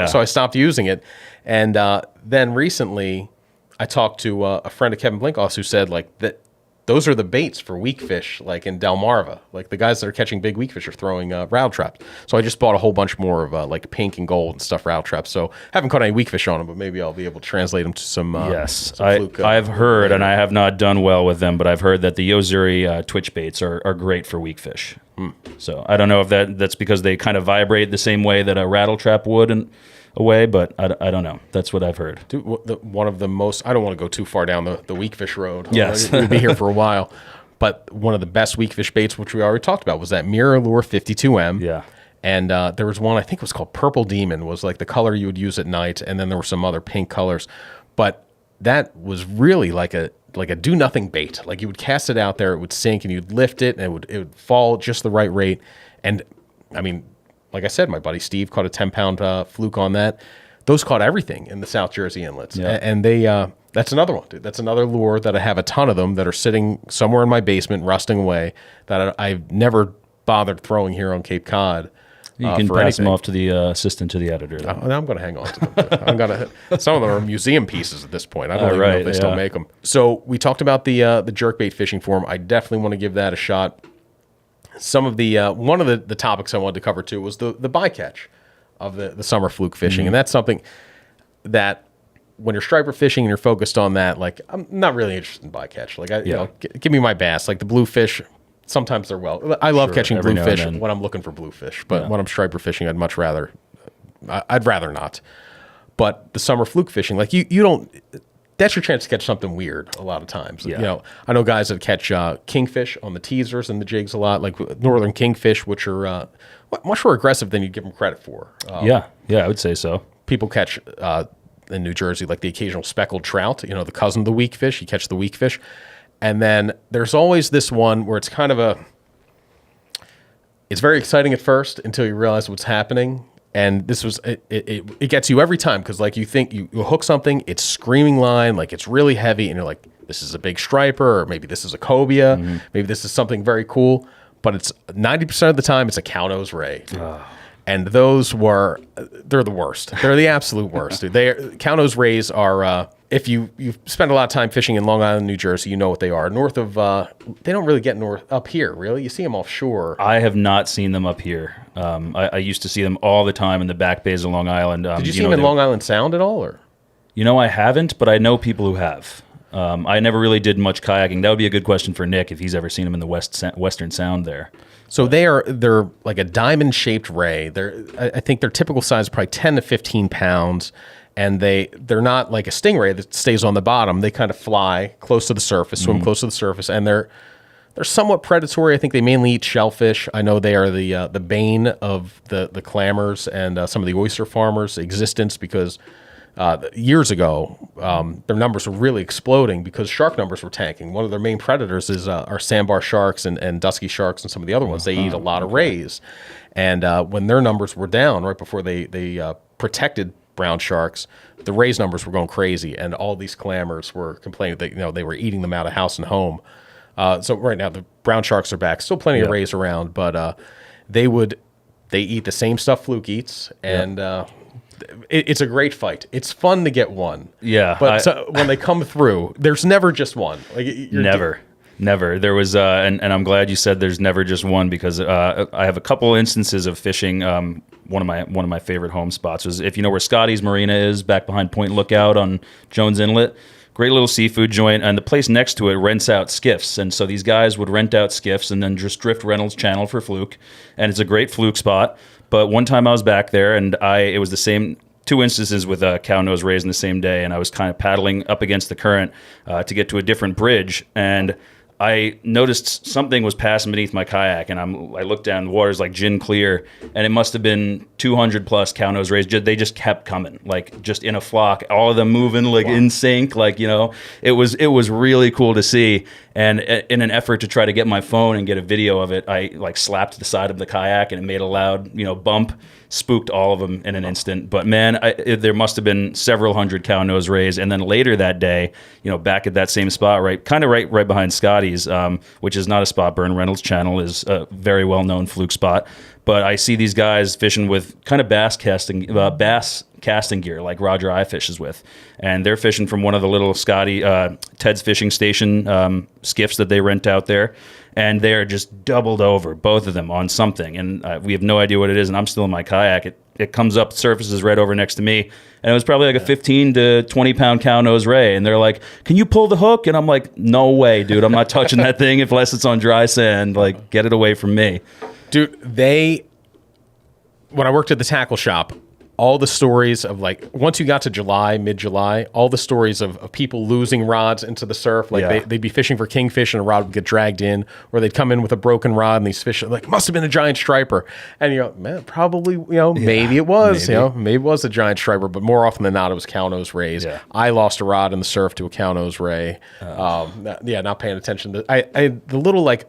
So I stopped using it. And then recently I talked to a friend of Kevin Blinkoff's who said like that those are the baits for weak fish, like in Delmarva. Like the guys that are catching big weak fish are throwing rattle traps. So I just bought a whole bunch more of like pink and gold and stuff rattle traps. So haven't caught any weak fish on them, but maybe I'll be able to translate them to some. Yes, some fluke, I've heard, and I have not done well with them, but I've heard that the Yozuri twitch baits are great for weak fish. So I don't know if that's because they kind of vibrate the same way that a rattle trap would and away, but I don't know. That's what I've heard. Dude, one of the most, I don't want to go too far down the weak fish road. Yes. We'll be here for a while. But one of the best weak fish baits, which we already talked about, was that Mirror Lure 52M. Yeah. And there was one, I think it was called Purple Demon, was like the color you would use at night. And then there were some other pink colors. But that was really like a do-nothing bait. Like you would cast it out there, it would sink, and you'd lift it, and it would fall just the right rate. And, I mean, like I said, my buddy Steve caught a 10-pound fluke on that. Those caught everything in the South Jersey inlets. Yeah. And they that's another one, dude. That's another lure that I have a ton of them that are sitting somewhere in my basement, rusting away, that I've never bothered throwing here on Cape Cod. You can pass them off to the assistant to the editor. I'm going to hang on to them. Some of them are museum pieces at this point. I don't even know if they still make them. So we talked about the jerkbait fishing forum. I definitely want to give that a shot. Some of the one of the topics I wanted to cover too was the bycatch of the summer fluke fishing, and that's something that when you're striper fishing and you're focused on that, like I'm not really interested in bycatch. Like give me my bass, like the bluefish. Sometimes they're I love catching bluefish when I'm looking for bluefish, but when I'm striper fishing, I'd rather not. But the summer fluke fishing, like you don't. That's your chance to catch something weird a lot of times. Yeah. I know guys that catch kingfish on the teasers and the jigs a lot, like northern kingfish, which are much more aggressive than you give them credit for. Yeah, I would say so. People catch in New Jersey like the occasional speckled trout, the cousin of the weak fish. You catch the weak fish. And then there's always this one where it's kind of it's very exciting at first until you realize what's happening. And this was, it gets you every time because like you think you hook something, it's screaming line, like it's really heavy, and you're like, this is a big striper, or maybe this is a cobia, maybe this is something very cool. But it's 90% of the time it's a cow-nose ray. And those they're the worst. They're the absolute worst. Cow-nose rays are, if you've spent a lot of time fishing in Long Island, New Jersey, you know what they are. North of, they don't really get north up here, really. You see them offshore. I have not seen them up here. I used to see them all the time in the back bays of Long Island. Did you see them in Long Island Sound at all? Or? I haven't, but I know people who have. I never really did much kayaking. That would be a good question for Nick if he's ever seen them in the Western Sound there. So they're like a diamond-shaped ray. I think their typical size is probably 10 to 15 pounds, and they're not like a stingray that stays on the bottom. They kind of fly close to the surface, swim close to the surface, and they're somewhat predatory. I think they mainly eat shellfish. I know they are the bane of the clammers and some of the oyster farmers' existence because years ago their numbers were really exploding because shark numbers were tanking. One of their main predators is are sandbar sharks and dusky sharks and some of the other ones. They eat a lot of rays, and when their numbers were down right before they protected brown sharks, the rays numbers were going crazy, and all these clammers were complaining that they were eating them out of house and home. So right now the brown sharks are back. Still plenty of rays around, but they eat the same stuff Fluke eats, and it's a great fight. It's fun to get one. Yeah, but when they come through, there's never just one. Like never. Never. There was, and I'm glad you said there's never just one, because I have a couple instances of fishing. One of my favorite home spots was, if you know where Scotty's Marina is, back behind Point Lookout on Jones Inlet. Great little seafood joint, and the place next to it rents out skiffs. And so these guys would rent out skiffs and then just drift Reynolds Channel for fluke. And it's a great fluke spot. But one time I was back there, and it was the same, 2 instances with cow nose rays in the same day, and I was kind of paddling up against the current to get to a different bridge, and I noticed something was passing beneath my kayak, and I looked down, the water's like gin clear, and it must have been 200 plus cow nose rays. They just kept coming, like just in a flock, all of them moving like in sync, like, you know, it was really cool to see. And in an effort to try to get my phone and get a video of it, I like slapped the side of the kayak, and it made a loud, you know, bump, spooked all of them in an instant. But man, there must have been several hundred cow nose rays. And then later that day, you know, back at that same spot, right behind Scotty's, which is not a spot burn. Reynolds Channel is a very well known fluke spot. But I see these guys fishing with kind of bass casting gear like Roger I fishes with, and they're fishing from one of the little Ted's Fishing Station skiffs that they rent out there, and they're just doubled over, both of them, on something, and we have no idea what it is, and I'm still in my kayak. It comes up, surfaces right over next to me, and it was probably like a 15 to 20 pound cow nose ray, and they're like, "Can you pull the hook?" And I'm like, "No way, dude, I'm not touching that thing unless it's on dry sand. Like, get it away from me." Dude, when I worked at the tackle shop, all the stories of, like, once you got to July, mid-July, all the stories of people losing rods into the surf. Like, they'd be fishing for kingfish and a rod would get dragged in, or they'd come in with a broken rod and these fish, like, must have been a giant striper. And, you know, man, probably, you know, maybe it was, maybe it was a giant striper, but more often than not, it was cow nose rays. Yeah. I lost a rod in the surf to a cow nose ray. Not paying attention to, the little, like,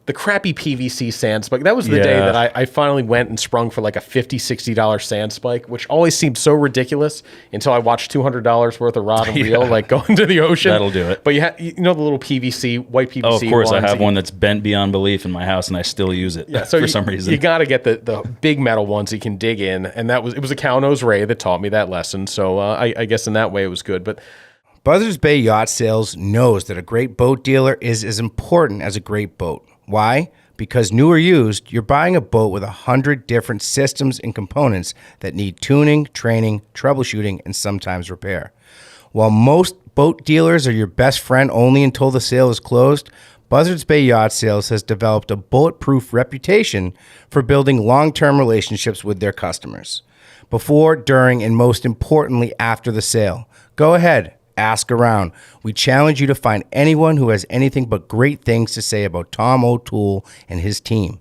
the crappy PVC sand spike. That was the day that I finally went and sprung for like a $50, $60 sand spike, which always seemed so ridiculous until I watched $200 worth of rod and reel like go into the ocean. That'll do it. But you know the little PVC, white PVC. Oh, of course. I have one that's bent beyond belief in my house, and I still use it for some reason. You got to get the big metal ones you can dig in, and it was a cow nose ray that taught me that lesson. So I guess in that way it was good. But Buzzards Bay Yacht Sales knows that a great boat dealer is as important as a great boat. Why? Because new or used, you're buying a boat with 100 different systems and components that need tuning, training, troubleshooting, and sometimes repair. While most boat dealers are your best friend only until the sale is closed, Buzzards Bay Yacht Sales has developed a bulletproof reputation for building long-term relationships with their customers. Before, during, and most importantly, after the sale. Go ahead. Ask around. We challenge you to find anyone who has anything but great things to say about Tom O'Toole and his team.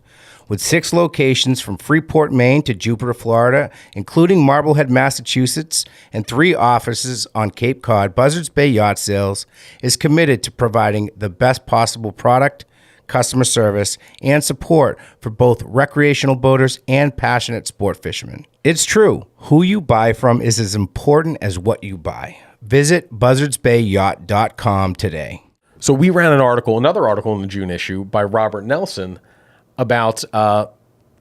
With 6 locations from Freeport, Maine to Jupiter, Florida, including Marblehead, Massachusetts, and 3 offices on Cape Cod, Buzzards Bay Yacht Sales is committed to providing the best possible product, customer service, and support for both recreational boaters and passionate sport fishermen. It's true. Who you buy from is as important as what you buy. Visit buzzardsbayyacht.com today. So we ran another article in the June issue by Robert Nelson about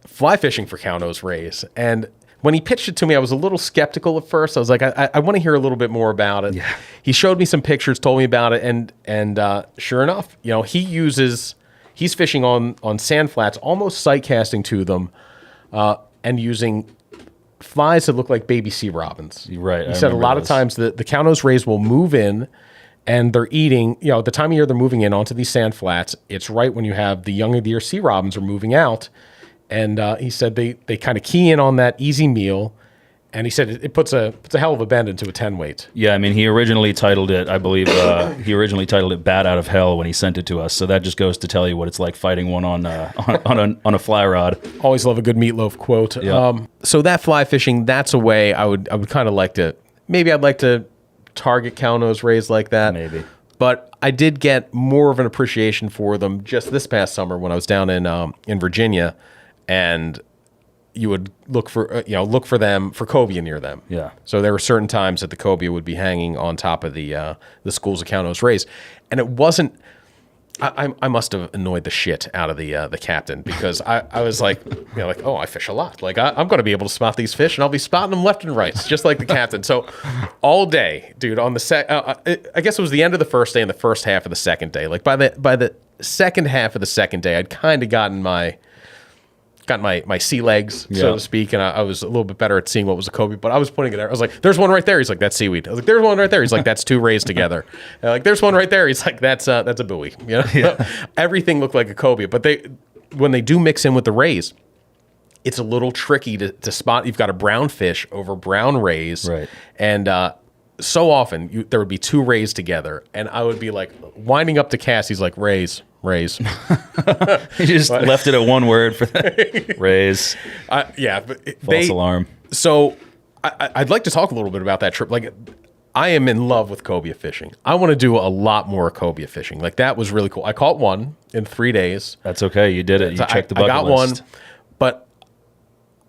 fly fishing for cow nose rays. And when he pitched it to me, I was a little skeptical at first. I was like, I want to hear a little bit more about it. Yeah. He showed me some pictures, told me about it, and sure enough, you know, he's fishing on sand flats, almost sight casting to them, and using flies that look like baby sea robins. Right. He said a lot of times the cow nose rays will move in and they're eating, you know, the time of year they're moving in onto these sand flats, it's right when you have the young of the year sea robins are moving out. And he said they kind of key in on that easy meal. And he said it puts a hell of a bend into a 10 weight. Yeah, I mean, he originally titled it, I believe, Bat Out of Hell when he sent it to us. So that just goes to tell you what it's like fighting one on a fly rod. Always love a good Meatloaf quote. Yeah. So that fly fishing, that's a way I would kind of like to, maybe I'd like to target cow nose rays like that. Maybe. But I did get more of an appreciation for them just this past summer when I was down in Virginia, and you would look for them for cobia near them. Yeah. So there were certain times that the cobia would be hanging on top of the schools of cow nose rays, and it wasn't I must have annoyed the shit out of the captain, because I was like, like, oh, I fish a lot. Like I'm going to be able to spot these fish, and I'll be spotting them left and right, just like the captain. So all day, dude, on the I guess it was the end of the first day and the first half of the second day. Like by the second half of the second day, I'd kind of gotten my sea legs, so to speak, and I was a little bit better at seeing what was a cobia. But I was pointing it there. I was like, "There's one right there." He's like, "That's seaweed." I was like, "There's one right there." He's like, "That's two rays together." And like, "There's one right there." He's like, "That's a buoy." Everything looked like a cobia, but when they do mix in with the rays, it's a little tricky to spot. You've got a brown fish over brown rays, right? And so often there would be two rays together, and I would be like winding up to cast. He's like, "Rays." He just left it at one word for that. Raise. Yeah. But false alarm. So I'd like to talk a little bit about that trip. Like, I am in love with cobia fishing. I want to do a lot more cobia fishing. Like, that was really cool. I caught one in 3 days. That's okay. You did it. You checked the bucket list. I got one. But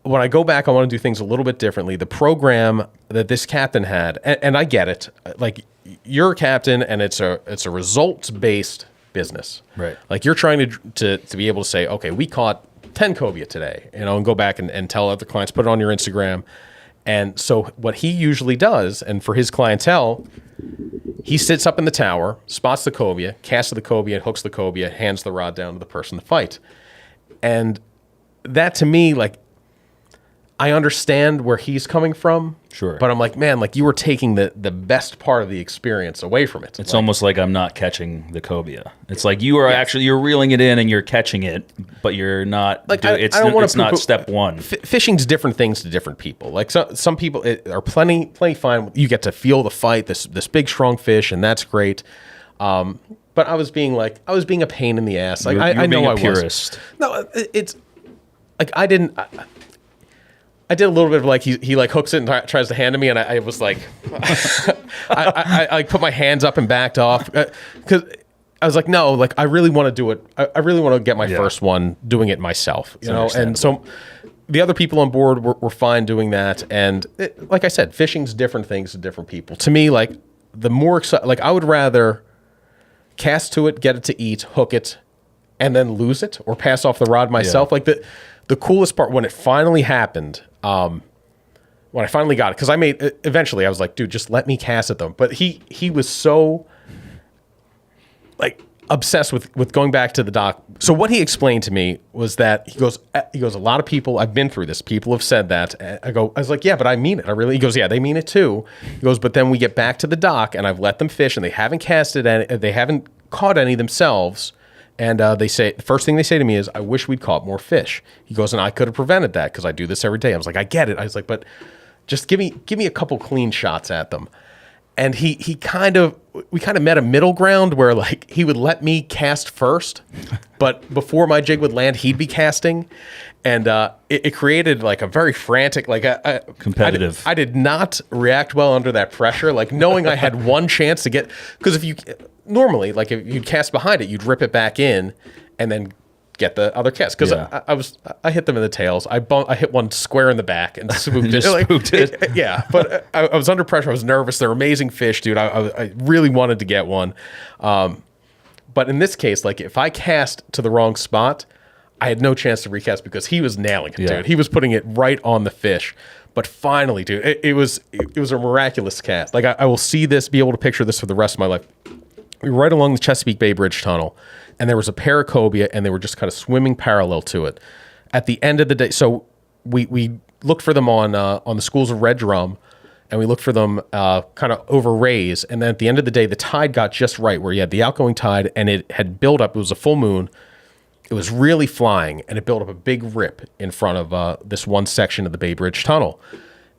when I go back, I want to do things a little bit differently. The program that this captain had, and I get it. Like, you're a captain, and it's a results-based business, right? Like, you're trying to be able to say, okay, we caught 10 cobia today, and go back and tell other clients, put it on your Instagram. And so what he usually does, and for his clientele, he sits up in the tower, spots the cobia, casts the cobia, hooks the cobia, hands the rod down to the person to fight. And that, to me, like, I understand where he's coming from. Sure. But I'm like, man, like, you were taking the best part of the experience away from it. It's almost like I'm not catching the cobia. It's like you are you're reeling it in and you're catching it, but you're not. Like, it's not step one. Fishing's different things to different people. Like, some people are plenty fine. You get to feel the fight, this big strong fish, and that's great. But I was being a pain in the ass. Like, I know I was. Purist. No, it's like I didn't. I did a little bit of like he like hooks it and tries to hand to me, and I was like, I put my hands up and backed off, because I was like, no, like, I really want to do it. I really want to get my first one doing it myself, you know. And so the other people on board were fine doing that. And like I said, fishing's different things to different people. To me, like, the more like, I would rather cast to it, get it to eat, hook it, and then lose it or pass off the rod myself. Like, the coolest part when it finally happened. When I finally got it, because eventually I was like, dude, just let me cast at them. But he was so, like, obsessed with going back to the dock. So what he explained to me was that he goes, a lot of people, I've been through this, people have said that. I was like, yeah, but I mean it. He goes, yeah, they mean it too. He goes, but then we get back to the dock and I've let them fish and they haven't casted any, they haven't caught any themselves. And they say, the first thing they say to me is, I wish we'd caught more fish. He goes, and I could have prevented that because I do this every day. I was like, I get it. I was like, but just give me a couple clean shots at them. And we kind of met a middle ground where, like, he would let me cast first, but before my jig would land, he'd be casting. And it created, like, a very frantic, like, competitive. I did not react well under that pressure, like, knowing I had one chance to get, because normally, like, if you'd cast behind it, you'd rip it back in and then get the other cast. Because I hit them in the tails. I hit one square in the back and spooked it. Spooked it. Yeah, but I was under pressure. I was nervous. They're amazing fish, dude. I really wanted to get one. But in this case, like, if I cast to the wrong spot, I had no chance to recast because he was nailing it, dude. He was putting it right on the fish. But finally, dude, it was a miraculous cast. Like, I will be able to picture this for the rest of my life. We were right along the Chesapeake Bay Bridge Tunnel, and there was a pair of cobia, and they were just kind of swimming parallel to it. At the end of the day, so we looked for them on the schools of red drum, and we looked for them kind of over rays. And then at the end of the day, the tide got just right, where you had the outgoing tide, and it had built up. It was a full moon. It was really flying, and it built up a big rip in front of this one section of the Bay Bridge Tunnel.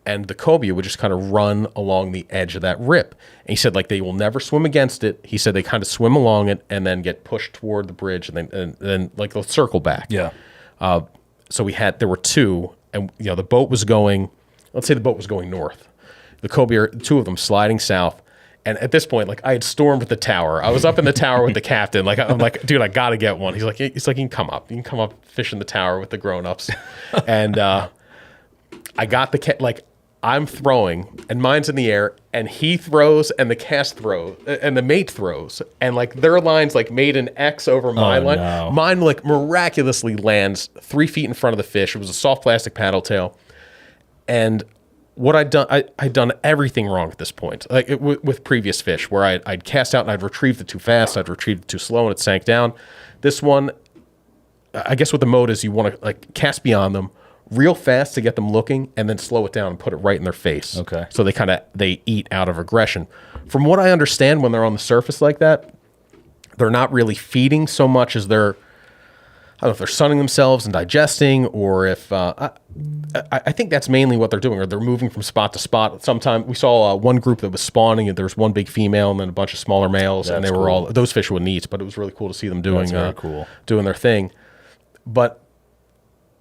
And the cobia would just kind of run along the edge of that rip. And he said, like, they will never swim against it. He said they kind of swim along it and then get pushed toward the bridge and then like, they'll circle back. Yeah. So there were two, and, you know, the boat was going north. The cobia, two of them sliding south. And at this point, like, I had stormed the tower. I was up in the tower with the captain. Like, I'm like, dude, I got to get one. He's like, you can come up. You can come up, fish in the tower with the grown-ups. And I got I'm throwing and mine's in the air and he throws and the cast throws and the mate throws and like their line's like made an X over my line. No. Mine like miraculously lands 3 feet in front of the fish. It was a soft plastic paddle tail. And what I'd done, I'd done everything wrong at this point, like with previous fish where I'd cast out and I'd retrieved it too fast. I'd retrieved it too slow and it sank down. This one, I guess what the mode is, you want to like cast beyond them real fast to get them looking and then slow it down and put it right in their face. Okay. So they eat out of aggression. From what I understand, when they're on the surface like that, they're not really feeding so much as they're, I don't know if they're sunning themselves and digesting, or if I think that's mainly what they're doing, or they're moving from spot to spot. Sometimes we saw one group that was spawning, and there was one big female and then a bunch of smaller males, and they were all, those fish wouldn't eat, but it was really cool to see them doing doing their thing. But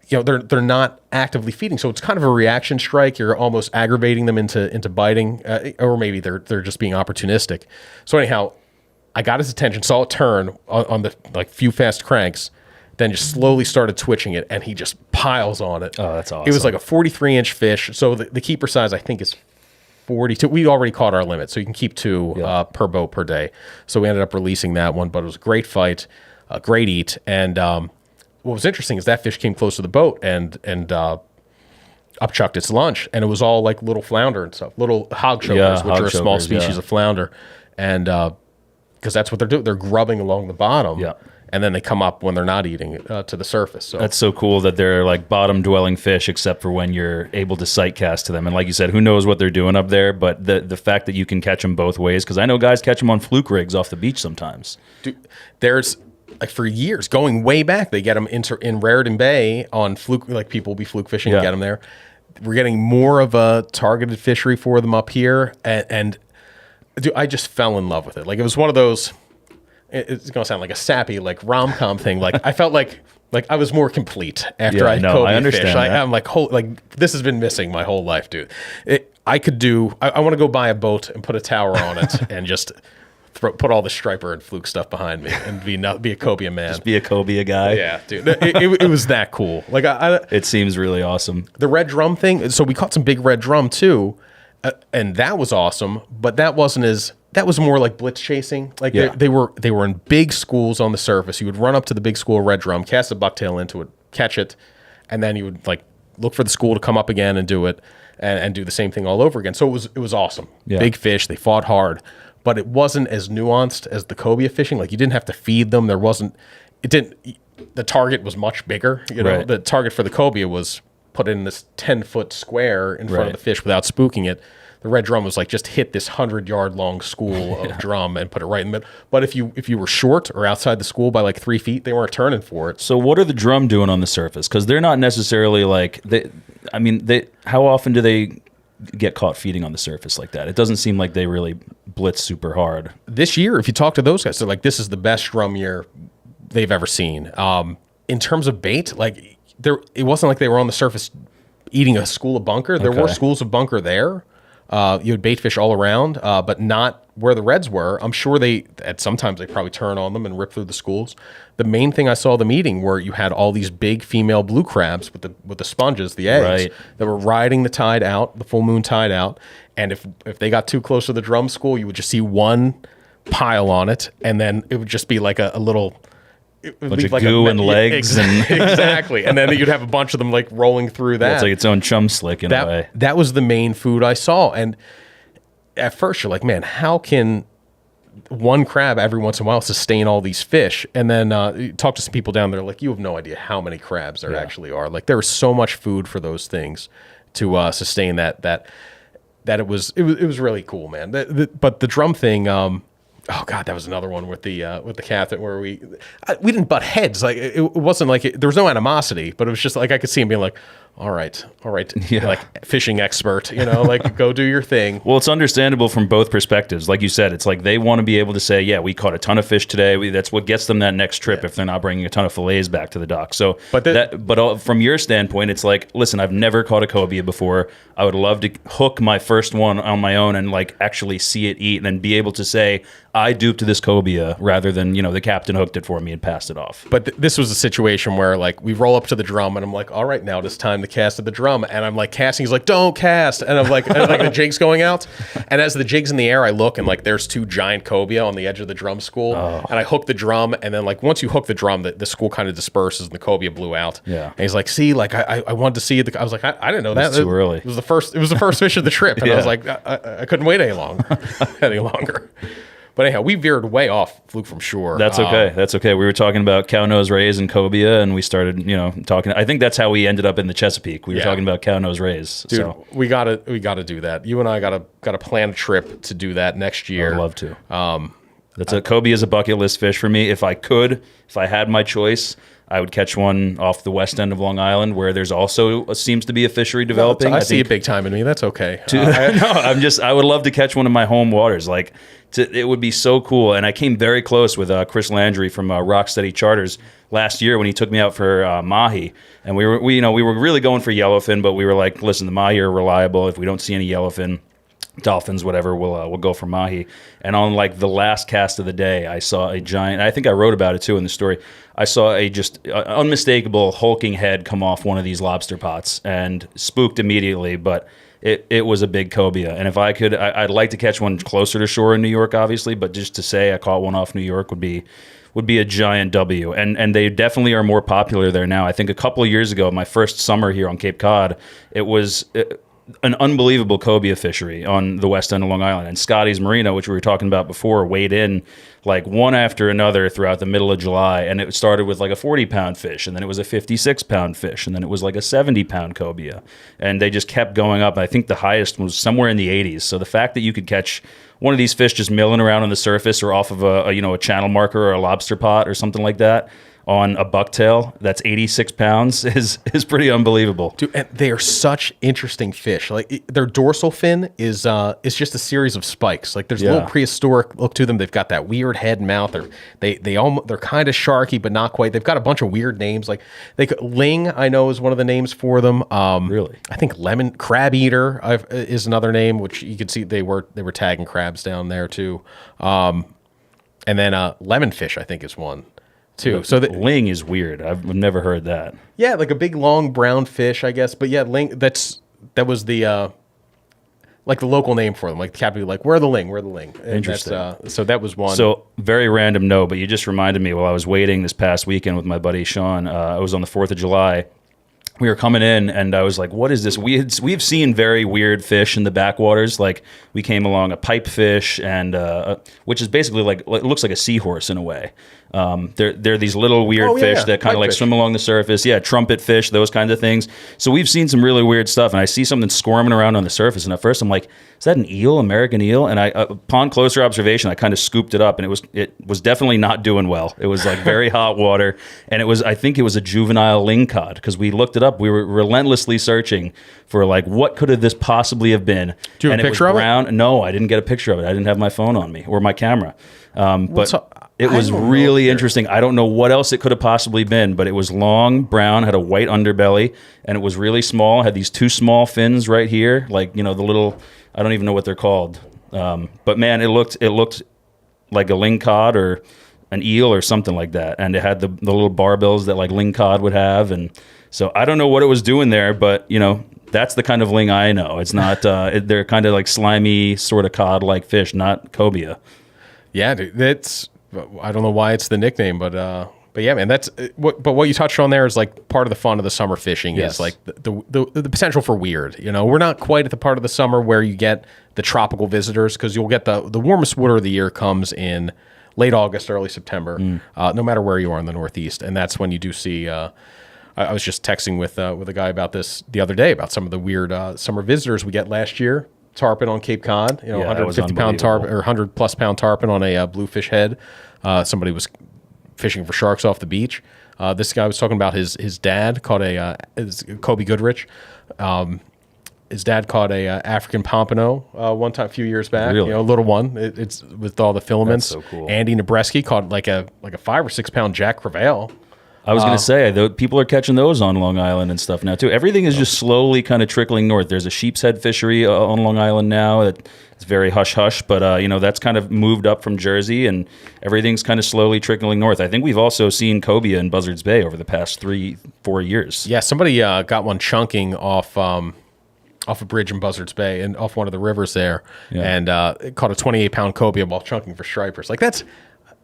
you know, they're not actively feeding, so it's kind of a reaction strike. You're almost aggravating them into biting, or maybe they're just being opportunistic. So anyhow, I got his attention, saw it turn on the like few fast cranks, then just slowly started twitching it, and he just piles on it. Oh, that's awesome. It was like a 43-inch fish, so the keeper size I think is 42. We already caught our limit, so you can keep 2 per boat per day. So we ended up releasing that one, but it was a great fight, a great eat, and what was interesting is that fish came close to the boat and upchucked its lunch, and it was all like little flounder and stuff, little hog chokers, which are a small species of flounder, and because that's what they're doing, they're grubbing along the bottom, and then they come up when they're not eating to the surface. So that's so cool that they're like bottom dwelling fish, except for when you're able to sight cast to them. And like you said, who knows what they're doing up there? But the fact that you can catch them both ways, because I know guys catch them on fluke rigs off the beach sometimes. Dude, there's like for years, going way back, they get them in Raritan Bay on fluke. Like people will be fluke fishing and get them there. We're getting more of a targeted fishery for them up here, and dude, I just fell in love with it. Like it was one of those. It's gonna sound like a sappy like rom-com thing. Like I felt like I was more complete after I cobia fish. I'm like, this has been missing my whole life, dude. I want to go buy a boat and put a tower on it and just put all the striper and fluke stuff behind me and be a cobia man. Just be a cobia guy. Yeah, dude. It was that cool. Like it seems really awesome. The red drum thing. So we caught some big red drum too, and that was awesome. But that was more like blitz chasing. Like they were in big schools on the surface. You would run up to the big school of red drum, cast a bucktail into it, catch it, and then you would like look for the school to come up again and do it, and do the same thing all over again. So it was awesome. Yeah. Big fish. They fought hard. But it wasn't as nuanced as the cobia fishing. Like you didn't have to feed them. The target was much bigger. You know, the target for the cobia was put in this 10-foot square in front of the fish without spooking it. The red drum was like just hit this 100-yard long school of drum and put it right in the middle. But if you were short or outside the school by like 3 feet, they weren't turning for it. So what are the drum doing on the surface? Because they're not necessarily like how often do they get caught feeding on the surface like that? It doesn't seem like they really blitz super hard. This year, if you talk to those guys, they're like, this is the best drum year they've ever seen. In terms of bait, like it wasn't like they were on the surface eating a school of bunker. There were schools of bunker there. You had bait fish all around, but not where the reds were. I'm sure sometimes they probably turn on them and rip through the schools. The main thing I saw them eating were you had all these big female blue crabs with the sponges, the eggs, that were riding the tide out, the full moon tide out. And if they got too close to the drum school, you would just see one pile on it, and then it would just be like a little bunch of goo and legs exactly, and then you'd have a bunch of them like rolling through that. It's like its own chum slick in a way. That was the main food I saw, and at first you're like, man, how can one crab every once in a while sustain all these fish? And then you talk to some people down there, like, you have no idea how many crabs there actually are. Like there was so much food for those things to sustain that it was really cool, man. But the drum thing. Oh God, that was another one with the captain where we didn't butt heads. Like it wasn't like there was no animosity, but it was just like I could see him being like, all right, like fishing expert, like go do your thing. Well, it's understandable from both perspectives. Like you said, it's like they want to be able to say, yeah, we caught a ton of fish today. That's what gets them that next trip if they're not bringing a ton of fillets back to the dock. So, but from your standpoint, it's like, listen, I've never caught a cobia before. I would love to hook my first one on my own and like actually see it eat and then be able to say, I duped this cobia rather than, the captain hooked it for me and passed it off. But this was a situation where like we roll up to the drum and I'm like, all right, now it is time time to cast at the drum, and I'm like casting. He's like, "Don't cast," and I'm like, the jig's going out, and as the jig's in the air, I look and like there's 2 giant cobia on the edge of the drum school, and I hook the drum, and then like once you hook the drum, the school kind of disperses and the cobia blew out. Yeah, and he's like, "See, like I wanted to see it." I was like, "I didn't know that. Too early. It was the first fish of the trip," and I was like, I couldn't wait any longer. But anyhow, we veered way off Fluke from shore. That's okay. That's okay. We were talking about cow nose rays and cobia, and we started, talking. I think that's how we ended up in the Chesapeake. We were talking about cow nose rays. Dude, so we gotta do that. You and I gotta plan a trip to do that next year. I'd love to. Cobia is a bucket list fish for me. If I had my choice, I would catch one off the west end of Long Island, where there's also seems to be a fishery developing. I see it big time in me. That's okay. I would love to catch one in my home waters. It would be so cool. And I came very close with Chris Landry from Rocksteady Charters last year when he took me out for mahi, and we were really going for yellowfin, but we were like, listen, the mahi are reliable. If we don't see any yellowfin, dolphins, whatever, we'll go for mahi. And on like the last cast of the day, I saw a giant. I think I wrote about it too in the story. I saw a just unmistakable hulking head come off one of these lobster pots and spooked immediately, but it was a big cobia. And if I could, I'd like to catch one closer to shore in New York, obviously, but just to say I caught one off New York would be a giant W. And they definitely are more popular there now. I think a couple of years ago, my first summer here on Cape Cod, it was an unbelievable cobia fishery on the west end of Long Island. And Scotty's Marina, which we were talking about before, weighed in like one after another throughout the middle of July. And it started with like a 40-pound fish, and then it was a 56-pound fish, and then it was like a 70-pound cobia. And they just kept going up. I think the highest was somewhere in the 80s. So the fact that you could catch one of these fish just milling around on the surface or off of a channel marker or a lobster pot or something like that on a bucktail that's 86 pounds is pretty unbelievable. Dude, and they are such interesting fish. Like their dorsal fin is just a series of spikes. Like there's a little prehistoric look to them. They've got that weird head and mouth. They're kind of sharky, but not quite. They've got a bunch of weird names. Like Ling, I know, is one of the names for them. Really? I think lemon crab eater is another name, which you can see they were tagging crabs down there too. And then lemon fish, I think, is one too. So Ling is weird. I've never heard that. Yeah, like a big long brown fish, I guess. But yeah, Ling. That was the like the local name for them. Like the captain would be like, "Where are the Ling? Where are the Ling?" And interesting. So that was one. So very random note, but you just reminded me while I was waiting this past weekend with my buddy Sean. I was on the 4th of July. We were coming in, and I was like, "What is this?" We've seen very weird fish in the backwaters. Like we came along a pipefish, and which is basically like it looks like a seahorse in a way. They're these little weird fish that kind of like swim along the surface. Yeah, trumpet fish, those kinds of things. So we've seen some really weird stuff, and I see something squirming around on the surface, and at first I'm like, "Is that an eel, American eel?" And upon closer observation, I kind of scooped it up, and it was definitely not doing well. It was like very hot water, and I think it was a juvenile lingcod because we looked it up. We were relentlessly searching for like what could this possibly have been. Do you have a picture of it? No, I didn't get a picture of it. I didn't have my phone on me or my camera. It was really interesting. I don't know what else it could have possibly been, but it was long, brown, had a white underbelly, and it was really small. Had these 2 small fins right here, like the little. I don't even know what they're called, but man, it looked like a lingcod or an eel or something like that, and it had the little barbells that like lingcod would have, and so I don't know what it was doing there, but that's the kind of ling I know. It's not. They're kind of like slimy, sort of cod-like fish, not cobia. Yeah, dude, I don't know why it's the nickname, but yeah, man, that's what you touched on there is like part of the fun of the summer fishing is like the potential for weird. We're not quite at the part of the summer where you get the tropical visitors because you'll get the warmest water of the year comes in late August, early September, no matter where you are in the Northeast, and that's when you do see. I was just texting with a guy about this the other day about some of the weird summer visitors we get last year. Tarpon on Cape Cod, 150-pound tarpon or 100+ pound tarpon on a bluefish head. Somebody was fishing for sharks off the beach. This guy was talking about his dad caught Kobe Goodrich. His dad caught a African pompano one time a few years back. Really? A little one. It's with all the filaments. That's so cool. Andy Nebreski caught like a 5 or 6 pound Jack Crevalle. I was going to say, people are catching those on Long Island and stuff now, too. Everything is just slowly kind of trickling north. There's a sheep's head fishery on Long Island now. It's very hush-hush, but, that's kind of moved up from Jersey, and everything's kind of slowly trickling north. I think we've also seen cobia in Buzzards Bay over the past 3-4 years. Yeah, somebody got one chunking off a bridge in Buzzards Bay and off one of the rivers there, and it caught a 28-pound cobia while chunking for stripers. Like, that's...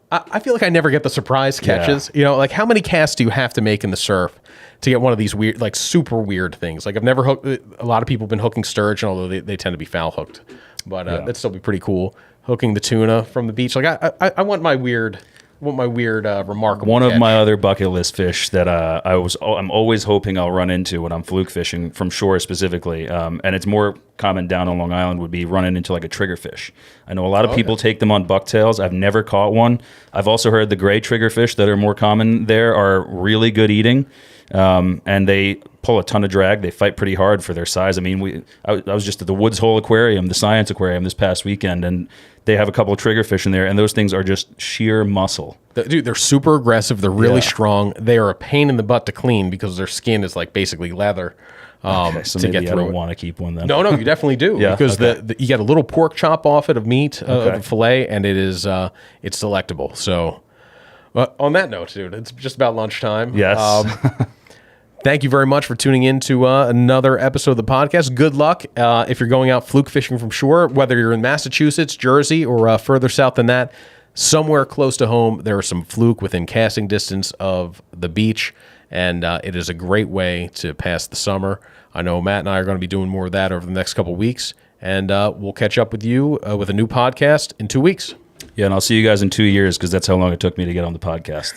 I feel like I never get the surprise catches. Yeah. Like how many casts do you have to make in the surf to get one of these weird, like super weird things? Like I've never hooked. A lot of people have been hooking sturgeon, although they tend to be foul hooked. But that'd still be pretty cool. Hooking the tuna from the beach. Like I want my weird. Remarkable. One catch. of my other bucket list fish that I'm always hoping I'll run into when I'm fluke fishing from shore specifically, and it's more common down on Long Island, would be running into like a triggerfish. I know a lot of people take them on bucktails. I've never caught one. I've also heard the gray triggerfish that are more common there are really good eating, and they pull a ton of drag. They fight pretty hard for their size. I mean, I was just at the Woods Hole Aquarium, the Science Aquarium, this past weekend, and they have a couple of triggerfish in there, and those things are just sheer muscle. Dude, they're super aggressive. They're really strong. They are a pain in the butt to clean because their skin is like basically leather. So to maybe get I through don't want to keep one then. No, you definitely do. Yeah, because you get a little pork chop off it of meat, of Okay. the fillet, and it's delectable. So, on that note, dude, it's just about lunchtime. Yes. Thank you very much for tuning in to another episode of the podcast. Good luck if you're going out fluke fishing from shore, whether you're in Massachusetts, Jersey, or further south than that. Somewhere close to home, there are some fluke within casting distance of the beach, and it is a great way to pass the summer. I know Matt and I are going to be doing more of that over the next couple of weeks, and we'll catch up with you with a new podcast in 2 weeks. Yeah, and I'll see you guys in 2 years because that's how long it took me to get on the podcast.